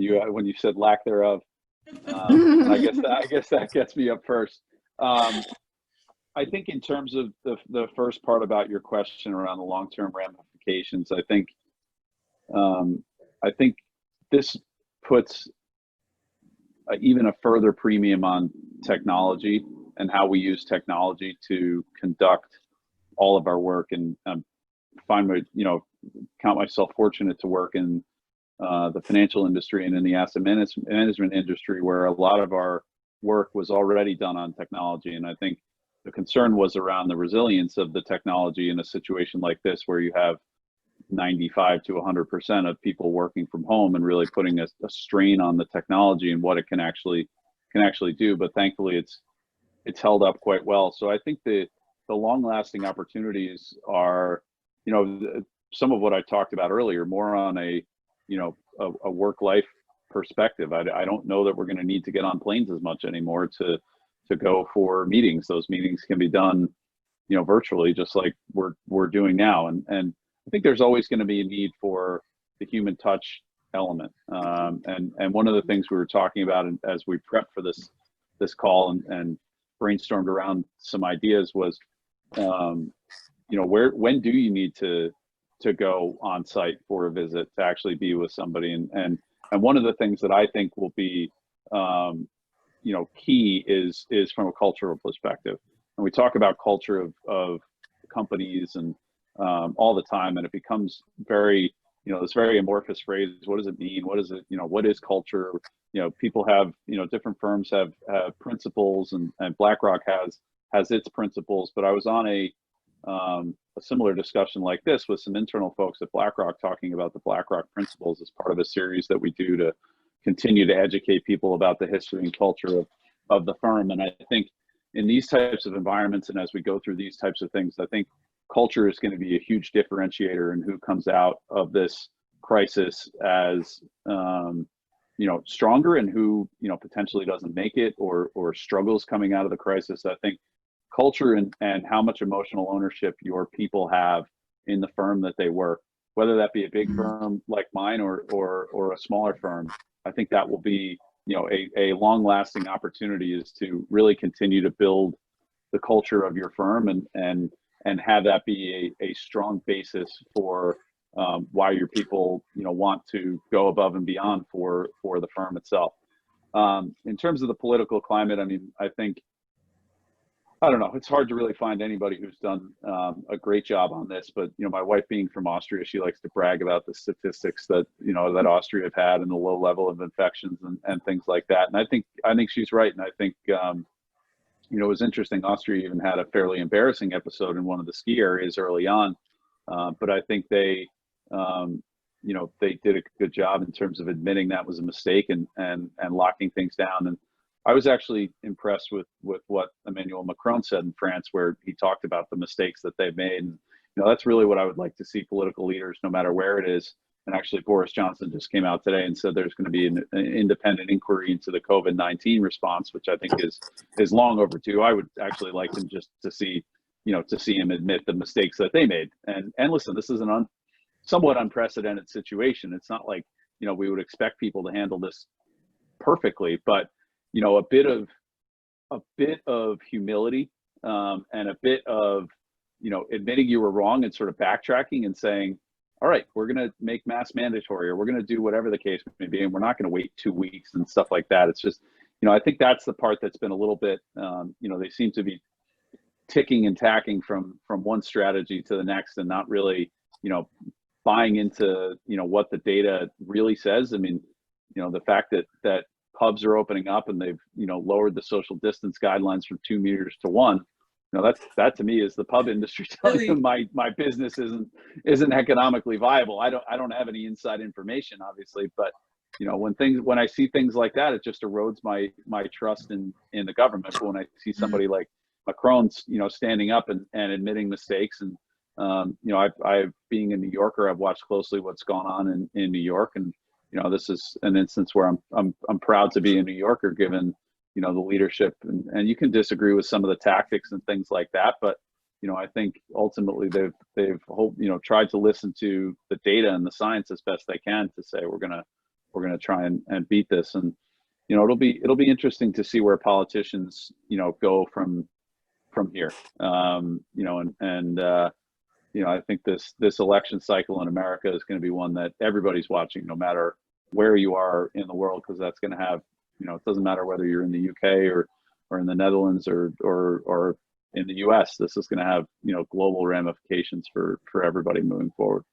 S4: you said lack thereof. I guess that gets me up first. I think in terms of the first part about your question around the long-term ramifications, I think this puts even a further premium on technology and how we use technology to conduct all of our work, and find my, count myself fortunate to work in the financial industry and in the asset management industry, where a lot of our work was already done on technology. And I think the concern was around the resilience of the technology in a situation like this, where you have 95 to 100% of people working from home, and really putting a strain on the technology and what it can actually do. But thankfully, it's held up quite well. So I think the long-lasting opportunities are, some of what I talked about earlier, more on a work-life perspective. I don't know that we're going to need to get on planes as much anymore to go for meetings. Those meetings can be done, virtually, just like we're doing now. And I think there's always going to be a need for the human touch element. And one of the things we were talking about as we prepped for this call and brainstormed around some ideas was, when do you need to go on site for a visit to actually be with somebody? And one of the things that I think will be, key is from a cultural perspective. And we talk about culture of companies and all the time, and it becomes very, this very amorphous phrase. What does it mean? What is it? What is culture? People have, different firms have principles, and BlackRock has its principles. But I was on a similar discussion like this with some internal folks at BlackRock, talking about the BlackRock principles as part of a series that we do to continue to educate people about the history and culture of the firm. And I think in these types of environments, and as we go through these types of things, I think culture is going to be a huge differentiator in who comes out of this crisis as stronger, and who potentially doesn't make it or struggles coming out of the crisis. I think culture and how much emotional ownership your people have in the firm that they work, whether that be a big firm like mine or a smaller firm, I think that will be a long-lasting opportunity, is to really continue to build the culture of your firm and have that be a strong basis for why your people want to go above and beyond for the firm itself. In terms of the political climate, I mean, I don't know, it's hard to really find anybody who's done a great job on this, but my wife being from Austria, she likes to brag about the statistics that that Austria have had, and the low level of infections and things like that. And I think she's right. And I think it was interesting. Austria even had a fairly embarrassing episode in one of the ski areas early on, but I think they did a good job in terms of admitting that was a mistake and locking things down. And I was actually impressed with what Emmanuel Macron said in France, where he talked about the mistakes that they've made. And, that's really what I would like to see political leaders, no matter where it is. And actually, Boris Johnson just came out today and said there's going to be an independent inquiry into the COVID-19 response, which I think is long overdue. I would actually like him just to see him admit the mistakes that they made. And listen, this is an somewhat unprecedented situation. It's not like, we would expect people to handle this perfectly, but a bit of humility, and a bit of, admitting you were wrong, and sort of backtracking and saying, all right, we're going to make masks mandatory, or we're going to do whatever the case may be, and we're not going to wait 2 weeks and stuff like that. It's just, I think that's the part that's been a little bit, they seem to be ticking and tacking from one strategy to the next, and not really, buying into, what the data really says. I mean, the fact that pubs are opening up, and they've lowered the social distance guidelines from 2 meters to 1. That to me is the pub industry telling you my business isn't economically viable. I don't have any inside information, obviously, but when I see things like that, it just erodes my trust in the government. But when I see somebody like Macron standing up and admitting mistakes, and I've being a New Yorker, I've watched closely what's gone on in New York, and this is an instance where I'm proud to be a New Yorker, given the leadership, and you can disagree with some of the tactics and things like that, but I think ultimately they've tried to listen to the data and the science as best they can to say we're gonna try and beat this. And it'll be interesting to see where politicians go from here. I think this election cycle in America is going to be one that everybody's watching, no matter where you are in the world, because that's going to have, it doesn't matter whether you're in the UK or in the Netherlands or in the US. This is going to have, global ramifications for everybody moving forward.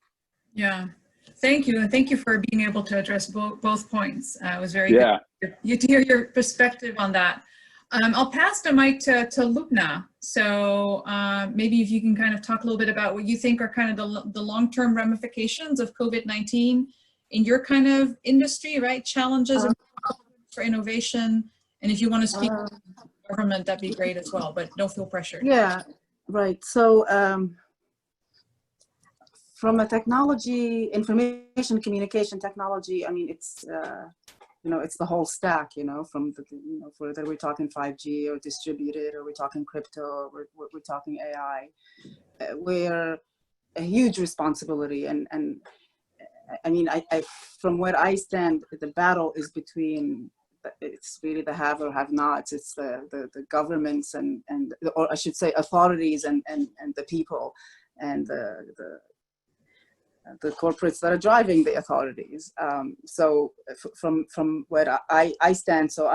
S2: Yeah, thank you. And thank you for being able to address both points. It was very
S4: Yeah.
S2: good to hear your perspective on that. I'll pass the mic to Lubna. So maybe if you can kind of talk a little bit about what you think are kind of the long-term ramifications of COVID-19 in your kind of industry, right? Challenges for innovation. And if you want to speak to government, that'd be great as well, but don't feel pressured.
S7: Yeah, right. So from a technology, information communication technology, I mean, it's, it's the whole stack, from the, whether we're talking 5G or distributed, or we're talking crypto, or we're talking AI, we're a huge responsibility. And I mean, I from where I stand, the battle is between, it's really the have or have nots. It's the governments and or I should say authorities and the people and the corporates that are driving the authorities. So from where I stand, so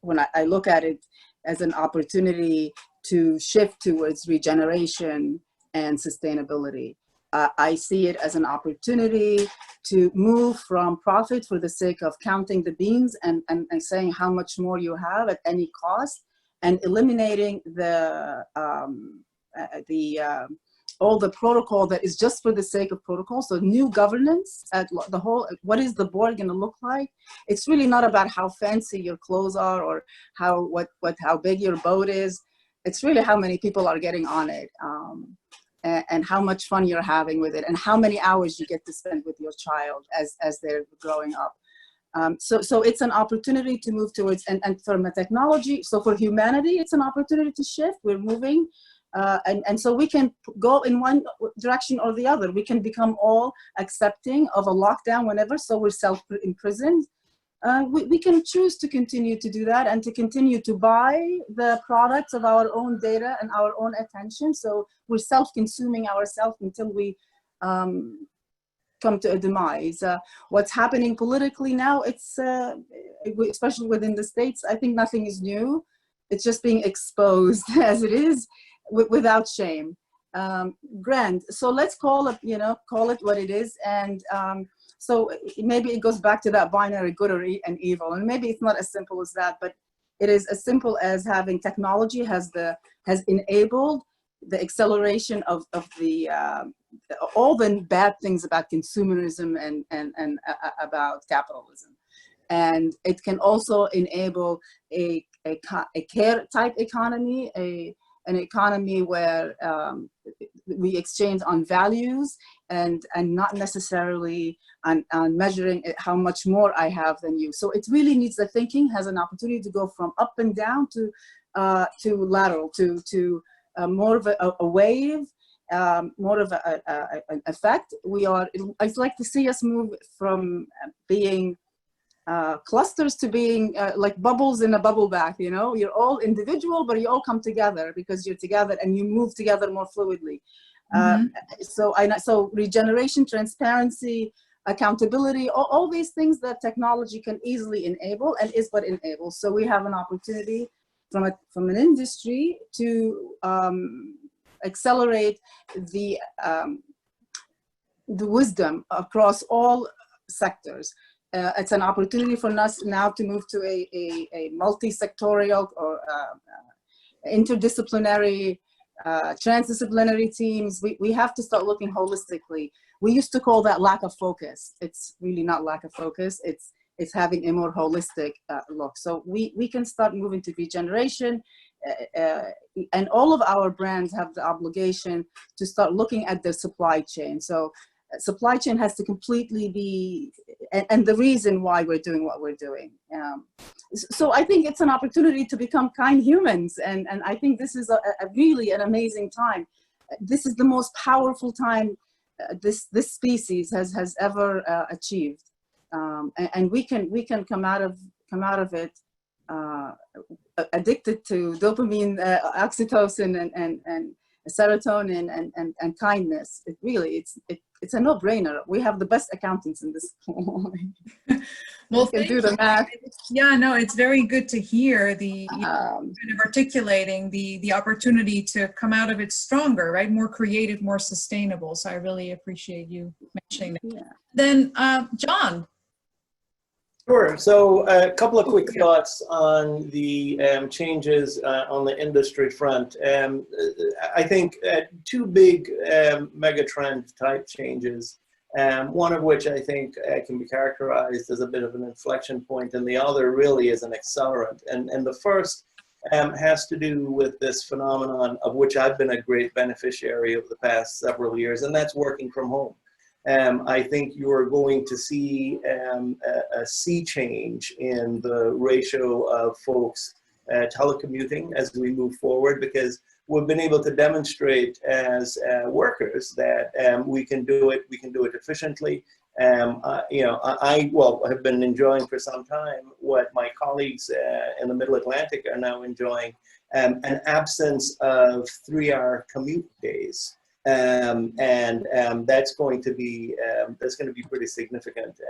S7: when I look at it as an opportunity to shift towards regeneration and sustainability. I see it as an opportunity to move from profit for the sake of counting the beans and saying how much more you have at any cost, and eliminating all the protocol that is just for the sake of protocol. So new governance at the whole, what is the board going to look like? It's really not about how fancy your clothes are or how big your boat is. It's really how many people are getting on it. And how much fun you're having with it, and how many hours you get to spend with your child as they're growing up. So it's an opportunity to move towards, and from a technology, so for humanity, it's an opportunity to shift. We're moving, and so we can go in one direction or the other. We can become all accepting of a lockdown whenever, so we're self-imprisoned. We can choose to continue to do that and to continue to buy the products of our own data and our own attention. So we're self-consuming ourselves until we come to a demise. What's happening politically now, it's especially within the States, I think nothing is new. It's just being exposed as it is without shame. Grand. So let's call it what it is. And so maybe it goes back to that binary good and evil. And maybe it's not as simple as that, but it is as simple as having technology has enabled the acceleration of the all the bad things about consumerism and about capitalism. And it can also enable a care type economy, an economy where we exchange on values and not necessarily on measuring how much more I have than you. So it really needs, the thinking has an opportunity to go from up and down to lateral, to more of a wave, more of an effect. I'd like to see us move from being clusters to being like bubbles in a bubble bath. You're all individual, but you all come together because you're together and you move together more fluidly. So regeneration, transparency, accountability, all these things that technology can easily enable and is what enables. So we have an opportunity from an industry to accelerate the wisdom across all sectors. It's an opportunity for us now to move to a multi-sectorial or interdisciplinary, transdisciplinary teams. We have to start looking holistically. We used to call that lack of focus. It's really not lack of focus. It's having a more holistic look. So we can start moving to regeneration, and all of our brands have the obligation to start looking at their supply chain. So supply chain has to completely be, and the reason why we're doing what we're doing. So I think it's an opportunity to become kind humans. And I think this is a really an amazing time. This is the most powerful time this species has ever achieved. And we can come out of it addicted to dopamine, oxytocin, and serotonin and kindness. it's a no-brainer. We have the best accountants in this.
S2: Well,
S7: Can
S2: thank
S7: do the
S2: you.
S7: math.
S2: Yeah, no, it's very good to hear the
S7: Um,
S2: kind of articulating the opportunity to come out of it stronger, right? More creative, more sustainable. So I really appreciate you mentioning that.
S7: yeah.
S2: Then, John.
S6: Sure. So a couple of quick thoughts on the changes on the industry front. I think two big megatrend type changes, one of which I think can be characterized as a bit of an inflection point, and the other really is an accelerant. And the first has to do with this phenomenon of which I've been a great beneficiary over the past several years, and that's working from home. I think you're going to see a sea change in the ratio of folks telecommuting as we move forward, because we've been able to demonstrate as workers that we can do it efficiently. I have been enjoying for some time what my colleagues in the Middle Atlantic are now enjoying, an absence of 3-hour commute days. That's going to be pretty significant.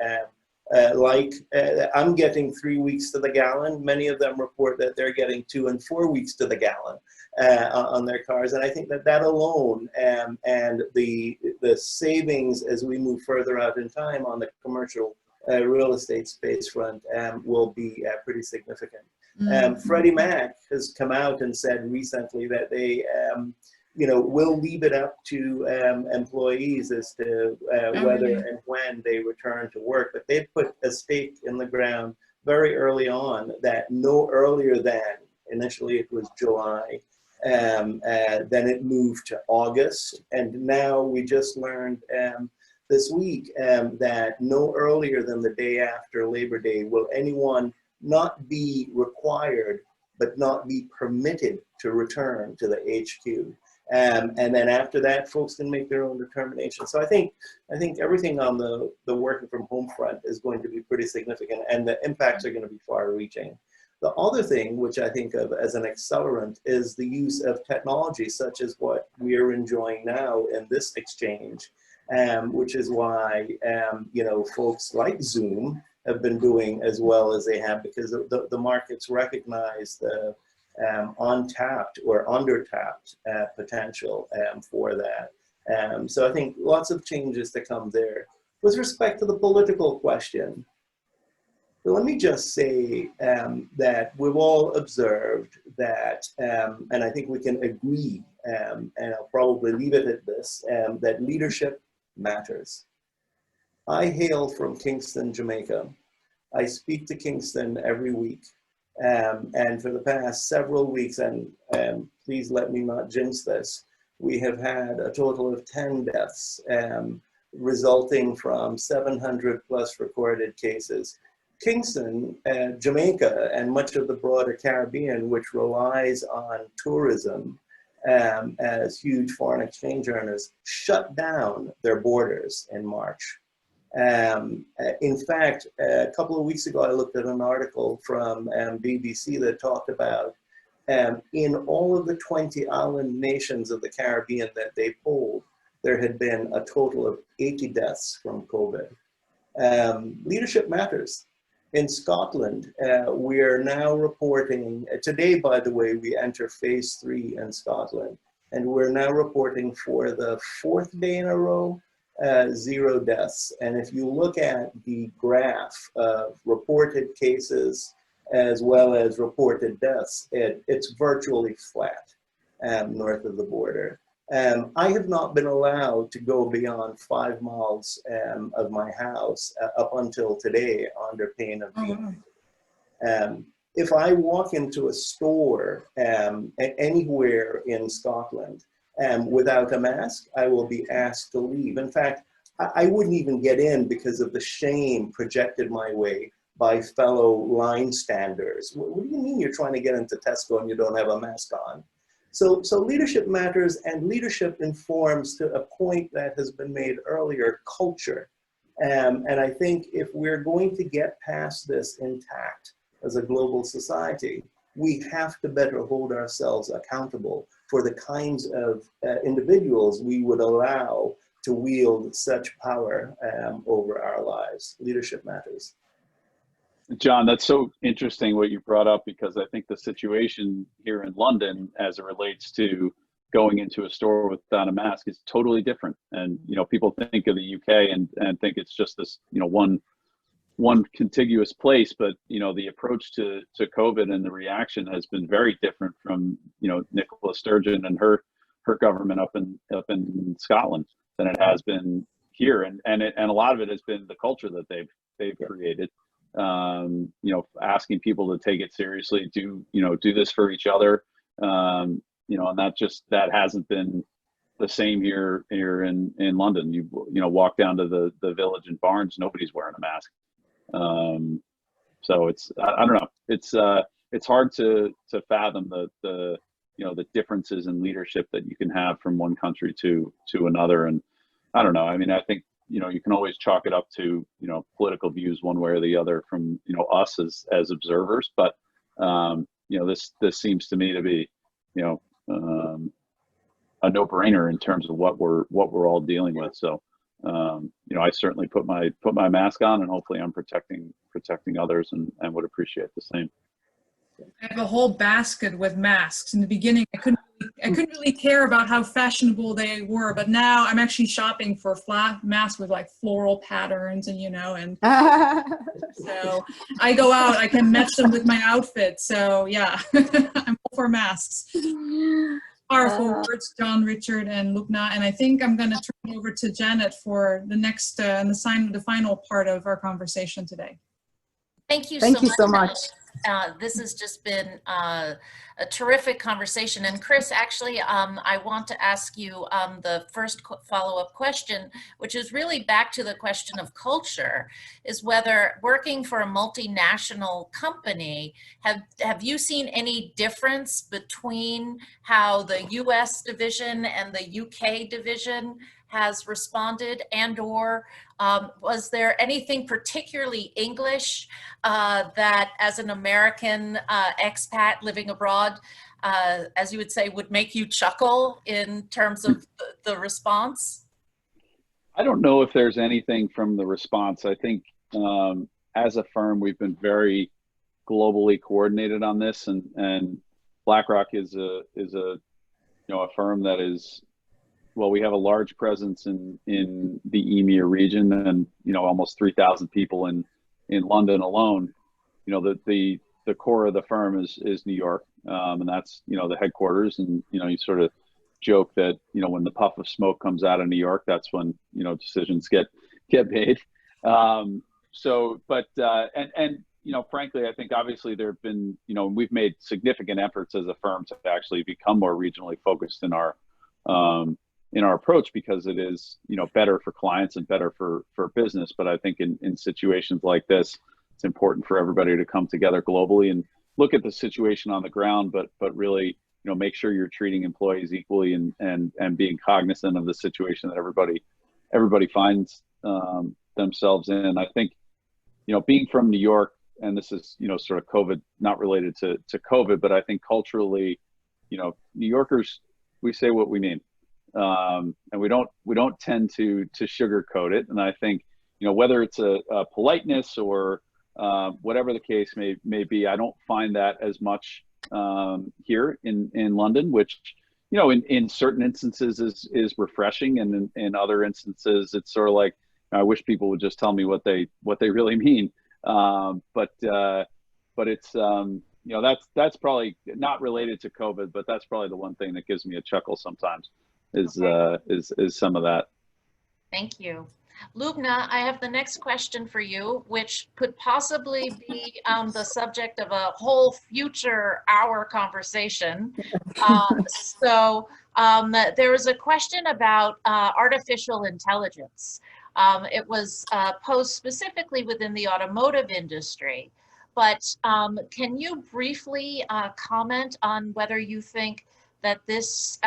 S6: I'm getting 3 weeks to the gallon. Many of them report that they're getting 2 and 4 weeks to the gallon on their cars, and I think that alone and the savings as we move further out in time on the commercial real estate space front will be pretty significant. Freddie Mac has come out and said recently that they we'll leave it up to employees as to whether and when they return to work. But they've put a stake in the ground very early on that no earlier than, initially it was July, then it moved to August. And now we just learned this week that no earlier than the day after Labor Day will anyone not be required, but not be permitted to return to the HQ. And then after that, folks can make their own determination. So I think everything on the working from home front is going to be pretty significant, and the impacts are going to be far-reaching. The other thing, which I think of as an accelerant, is the use of technology, such as what we are enjoying now in this exchange, which is why folks like Zoom have been doing as well as they have, because the markets recognize the untapped or undertapped potential for that. So I think lots of changes to come there. With respect to the political question, let me just say that we've all observed that, and I think we can agree, and I'll probably leave it at this, that leadership matters. I hail from Kingston, Jamaica. I speak to Kingston every week. And for the past several weeks, and please let me not jinx this, we have had a total of 10 deaths resulting from 700 plus recorded cases. Kingston, Jamaica, and much of the broader Caribbean, which relies on tourism as huge foreign exchange earners, shut down their borders in March. In fact, a couple of weeks ago, I looked at an article from BBC that talked about in all of the 20 island nations of the Caribbean that they polled, there had been a total of 80 deaths from COVID. Leadership matters. In Scotland, we're now reporting, today, by the way, we enter phase 3 in Scotland, and we're now reporting for the 4th day in a row, 0 deaths. And if you look at the graph of reported cases as well as reported deaths, it's virtually flat north of the border. I have not been allowed to go beyond 5 miles of my house up until today under pain of being. If I walk into a store anywhere in Scotland, without a mask, I will be asked to leave. In fact, I wouldn't even get in because of the shame projected my way by fellow line standers. What do you mean you're trying to get into Tesco and you don't have a mask on? So leadership matters, and leadership informs, to a point that has been made earlier, culture. And I think if we're going to get past this intact as a global society, we have to better hold ourselves accountable for the kinds of individuals we would allow to wield such power over our lives. Leadership matters.
S4: John, that's so interesting what you brought up, because I think the situation here in London as it relates to going into a store without a mask is totally different. And, you know, people think of the UK and think it's just this, you know, one contiguous place, but, you know, the approach to COVID and the reaction has been very different from, you know, Nicola Sturgeon and her government up in Scotland than it has been here. And a lot of it has been the culture that they've created. You know, asking people to take it seriously, do this for each other. You know, and that hasn't been the same here in London. You know, walk down to the Village and Barnes, nobody's wearing a mask. So I don't know. It's hard to fathom the you know, the differences in leadership that you can have from one country to another. And I don't know. I mean, I think, you know, you can always chalk it up to, you know, political views one way or the other from, you know, us as observers. But, you know, this seems to me to be, you know, a no-brainer in terms of what we're all dealing with. So, you know, I certainly put my mask on, and hopefully I'm protecting others, and would appreciate the same.
S2: I have a whole basket with masks. In the beginning, I couldn't really care about how fashionable they were, but now I'm actually shopping for flat masks with like floral patterns, and, you know, and so I go out, I can match them with my outfit. So yeah, I'm all for masks. Powerful words, John, Richard, and Lubna. And I think I'm going to turn it over to Janet for the next and the final part of our conversation today.
S3: Thank you so much. This has just been a terrific conversation. And Chris, actually, I want to ask you the first follow-up question, which is really back to the question of culture, is whether working for a multinational company, have you seen any difference between how the US division and the UK division has responded, and or was there anything particularly English that, as an American expat living abroad, as you would say, would make you chuckle in terms of the response?
S4: I don't know if there's anything from the response. I think as a firm, we've been very globally coordinated on this, and BlackRock is a you know, a firm that is, well, we have a large presence in the EMEA region, and, you know, almost 3,000 people in London alone. You know, the core of the firm is New York, and that's, you know, the headquarters. And, you know, you sort of joke that, you know, when the puff of smoke comes out of New York, that's when, you know, decisions get made. So, but and you know, frankly, I think obviously there have been, you know, we've made significant efforts as a firm to actually become more regionally focused in our approach, because it is, you know, better for clients and better for business. But I think in situations like this, it's important for everybody to come together globally and look at the situation on the ground, but really, you know, make sure you're treating employees equally and being cognizant of the situation that everybody finds themselves in. I think, you know, being from New York, and this is, you know, sort of COVID, not related to COVID, but I think culturally, you know, New Yorkers, we say what we mean. And we don't tend to sugarcoat it. And I think, you know, whether it's a politeness or whatever the case may be, I don't find that as much here in London, which, you know, in certain instances is refreshing, and in other instances it's sort of like, I wish people would just tell me what they really mean. But it's you know, that's probably not related to COVID, but that's probably the one thing that gives me a chuckle sometimes. Is some of that.
S3: Thank you. Lubna, I have the next question for you, which could possibly be the subject of a whole future hour conversation. So there was a question about artificial intelligence. It was posed specifically within the automotive industry, but can you briefly comment on whether you think that this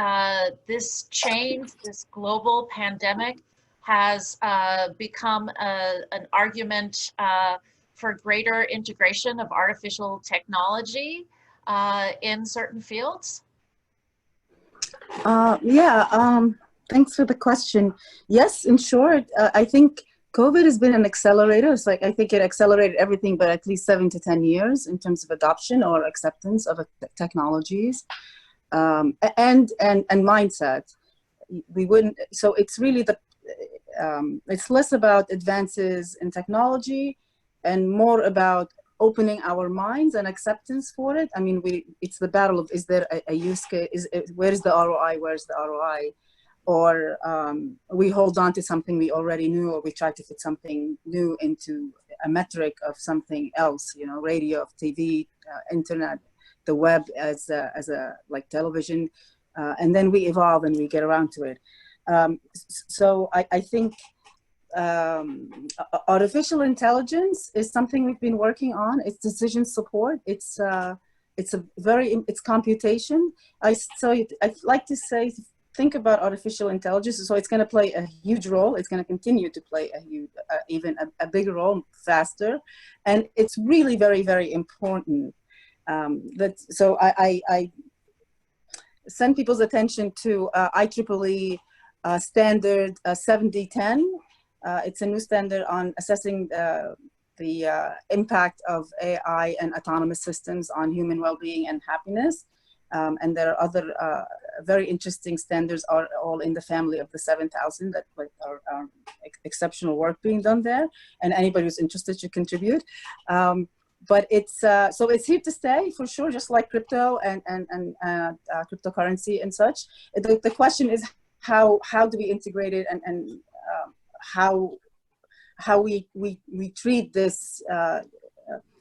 S3: change, this global pandemic, has become an argument for greater integration of artificial technology in certain fields?
S7: Thanks for the question. Yes, in short, I think COVID has been an accelerator. It's like, I think it accelerated everything, but at least 7 to 10 years in terms of adoption or acceptance of technologies and mindset. We wouldn't, so it's really it's less about advances in technology and more about opening our minds and acceptance for it. I mean, it's the battle of, is there a use case? Where's the ROI? Where's the ROI? Or we hold on to something we already knew, or we try to fit something new into a metric of something else, you know, radio, TV, internet, the web as a like television, and then we evolve and we get around to it. So I think artificial intelligence is something we've been working on. It's decision support. It's computation. I'd like to say, think about artificial intelligence. So it's going to play a huge role. It's going to continue to play a huge, even a bigger role faster. And it's really very, very important. So I send people's attention to IEEE standard 7010. It's a new standard on assessing the impact of AI and autonomous systems on human well-being and happiness. And there are other very interesting standards are all in the family of the 7,000 that are exceptional work being done there. And anybody who's interested should contribute. But it's, so it's here to stay for sure, just like crypto and cryptocurrency and such. The question is how do we integrate it and how we treat this,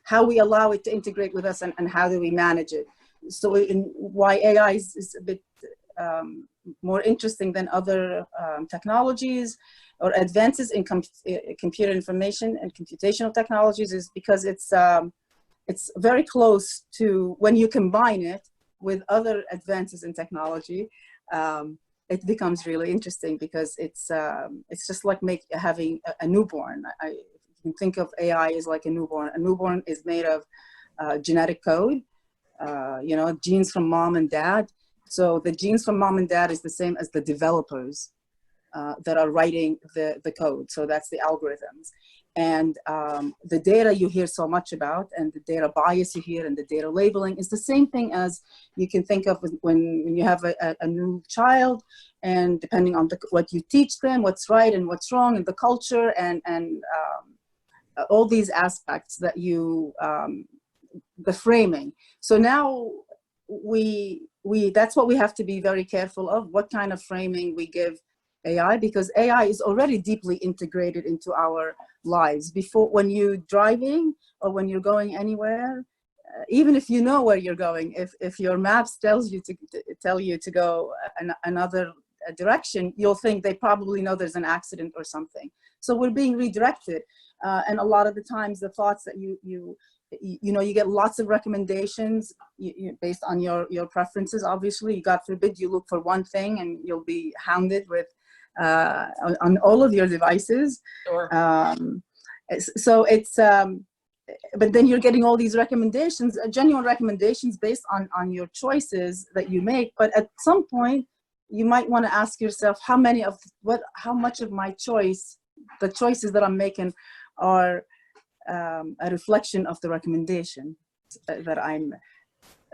S7: how we allow it to integrate with us and how do we manage it. So why AI is a bit more interesting than other technologies or advances in computer information and computational technologies is because it's very close to, when you combine it with other advances in technology, it becomes really interesting because it's just like having a newborn. You can think of AI as like a newborn. A newborn is made of genetic code. You know, genes from mom and dad. So the genes from mom and dad is the same as the developers that are writing the code. So that's the algorithms. And the data you hear so much about and the data bias you hear and the data labeling is the same thing as you can think of when you have a new child, and depending on what you teach them, what's right and what's wrong in the culture and all these aspects that you, the framing. So now that's what we have to be very careful of, what kind of framing we give AI, because AI is already deeply integrated into our lives. Before, when you're driving or when you're going anywhere, even if you know where you're going, if your maps tells you to go another direction, you'll think they probably know there's an accident or something. So we're being redirected. And a lot of the times the thoughts that you get lots of recommendations based on your preferences. Obviously, God forbid you look for one thing and you'll be hounded with on all of your devices.
S3: Sure.
S7: So it's, but then you're getting all these recommendations, genuine recommendations based on your choices that you make. But at some point, you might want to ask yourself, how much of my choice, the choices that I'm making, are a reflection of the recommendation that I'm.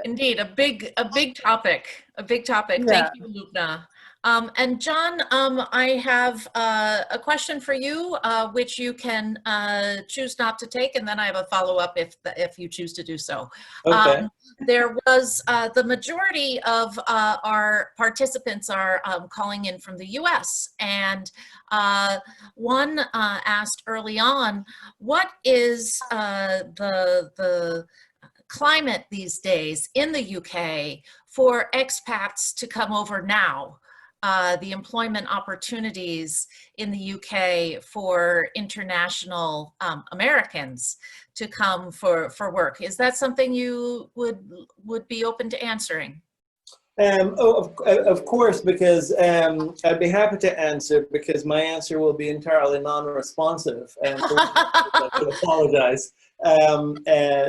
S3: Indeed, a big topic,
S7: Yeah.
S3: Thank you, Lubna. And John, I have a question for you, which you can choose not to take, and then I have a follow-up if you choose to do so.
S6: Okay.
S3: There was the majority of our participants are calling in from the U.S. and one asked early on, what is the climate these days in the UK for expats to come over now? The employment opportunities in the UK for international Americans to come for work. Is that something you would be open to answering?
S6: Of course, because I'd be happy to answer, because my answer will be entirely non-responsive. I apologize.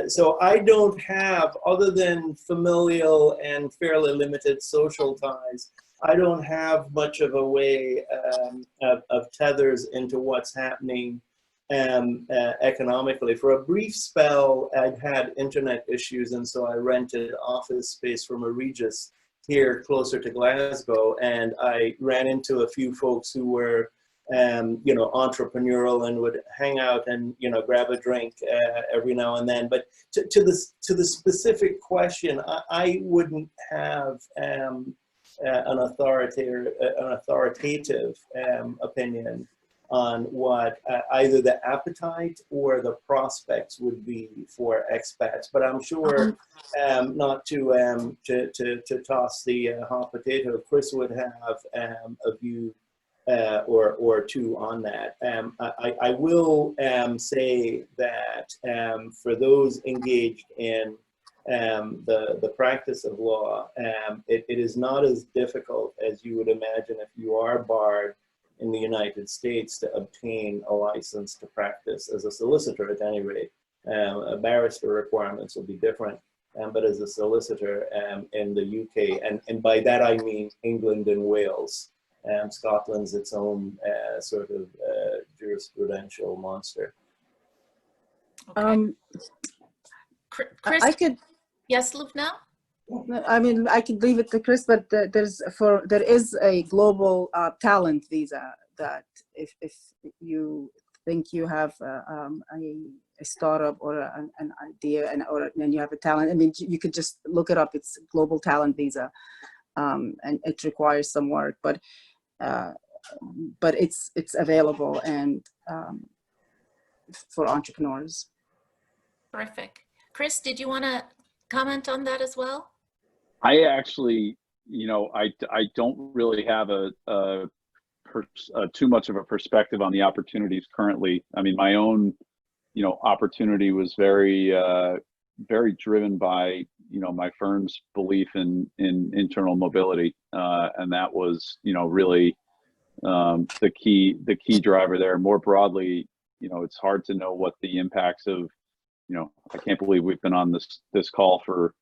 S6: So I don't have, other than familial and fairly limited social ties, I don't have much of a way of tethers into what's happening economically. For a brief spell, I'd had internet issues, and so I rented office space from a Regis here closer to Glasgow, and I ran into a few folks who were you know, entrepreneurial and would hang out and, you know, grab a drink every now and then. But to the specific question, I wouldn't have an authoritative opinion on what either the appetite or the prospects would be for expats. But I'm sure not to toss the hot potato, Chris would have a view or two on that. I will say that for those engaged in the practice of law, it is not as difficult as you would imagine if you are barred in the United States to obtain a license to practice as a solicitor at any rate. Barrister requirements will be different, but as a solicitor in the UK, and by that I mean England and Wales. Scotland's its own sort of jurisprudential monster.
S3: Okay. Chris,
S7: I could,
S3: yes, Lubna?
S7: I mean, I could leave it to Chris, but there is a global talent visa that if you think you have a startup or an idea and you have a talent, I mean, you could just look it up. It's global talent visa, and it requires some work, but it's available and for entrepreneurs.
S3: Terrific. Chris, did you want to comment on that as well?
S4: I actually, you know, I don't really have too much of a perspective on the opportunities currently. I mean, my own, you know, opportunity was very driven by, you know, my firm's belief in internal mobility, and that was, you know, really the key driver there. More broadly, you know, it's hard to know what the impacts of, you know, I can't believe we've been on this call for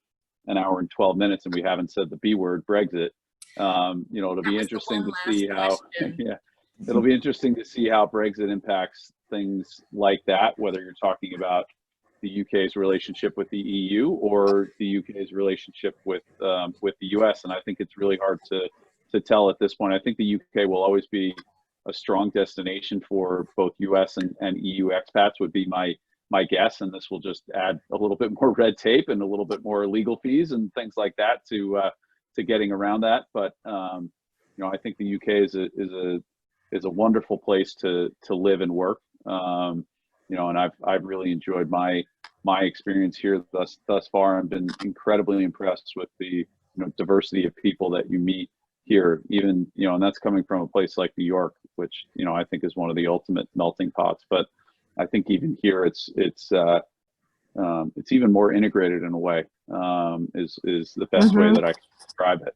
S4: an hour and 12 minutes and we haven't said the B word, Brexit. You know, it'll be interesting to see how, yeah, it'll be interesting to see how Brexit impacts things like that, whether you're talking about the UK's relationship with the EU or the UK's relationship with the US. And I think it's really hard to tell at this point. I think the UK will always be a strong destination for both US and EU expats would be my guess, and this will just add a little bit more red tape and a little bit more legal fees and things like that to getting around that. But you know, I think the UK is a wonderful place to live and work. You know, and I've really enjoyed my experience here thus far, and been incredibly impressed with the, you know, diversity of people that you meet here. Even, you know, and that's coming from a place like New York, which, you know, I think is one of the ultimate melting pots. But I think even here it's even more integrated in a way, is the best way that I can describe it.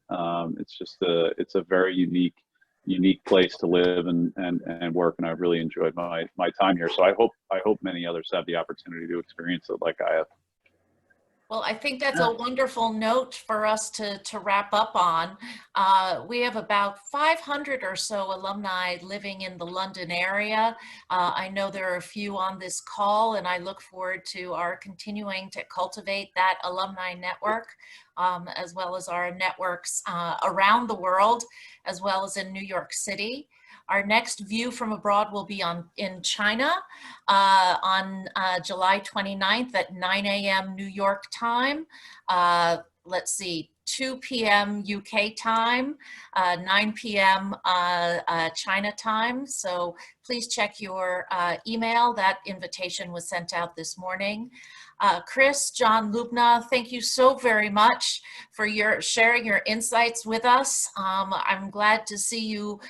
S4: It's just it's a very unique place to live and work, and I've really enjoyed my time here. So I hope many others have the opportunity to experience it like I have.
S3: Well, I think that's a wonderful note for us to wrap up on. We have about 500 or so alumni living in the London area. I know there are a few on this call, and I look forward to our continuing to cultivate that alumni network, as well as our networks around the world, as well as in New York City. Our next View from Abroad will be in China on July 29th at 9 a.m. New York time. Let's see, 2 p.m. UK time, 9 p.m. China time. So please check your email. That invitation was sent out this morning. Chris, John, Lubna, thank you so very much for sharing your insights with us. I'm glad to see you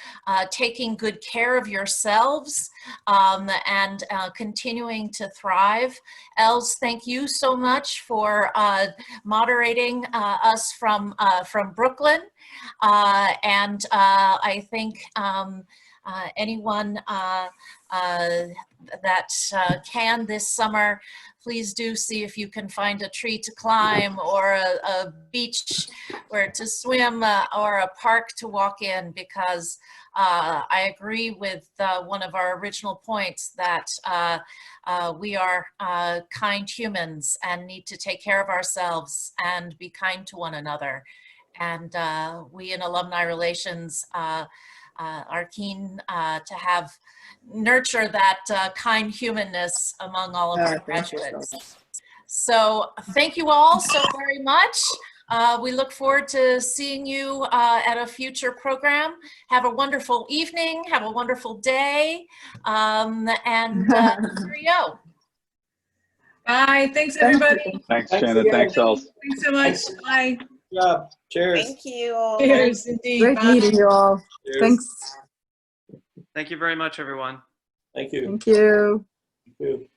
S3: taking good care of yourselves and continuing to thrive. Els, thank you so much for moderating us from Brooklyn. And I think anyone that can this summer, please do see if you can find a tree to climb or a beach where to swim or a park to walk in, because I agree with one of our original points that we are kind humans and need to take care of ourselves and be kind to one another. And we in alumni relations are keen to nurture that kind humanness among all of our graduates. So thank you all so very much. We look forward to seeing you at a future program. Have a wonderful evening, have a wonderful day, and cheerio.
S2: Bye. Thanks, everybody.
S4: Thanks,
S6: Thanks
S4: Janet.
S6: again.
S4: Thanks, Els.
S2: Thanks so much. Bye.
S6: Good job. Cheers.
S8: Thank you all.
S2: Cheers, indeed.
S7: Great
S2: Bye.
S7: meeting you all.
S6: Cheers.
S7: Thanks.
S9: Thank you very much, everyone.
S6: Thank you.
S7: Thank you.
S6: Thank you.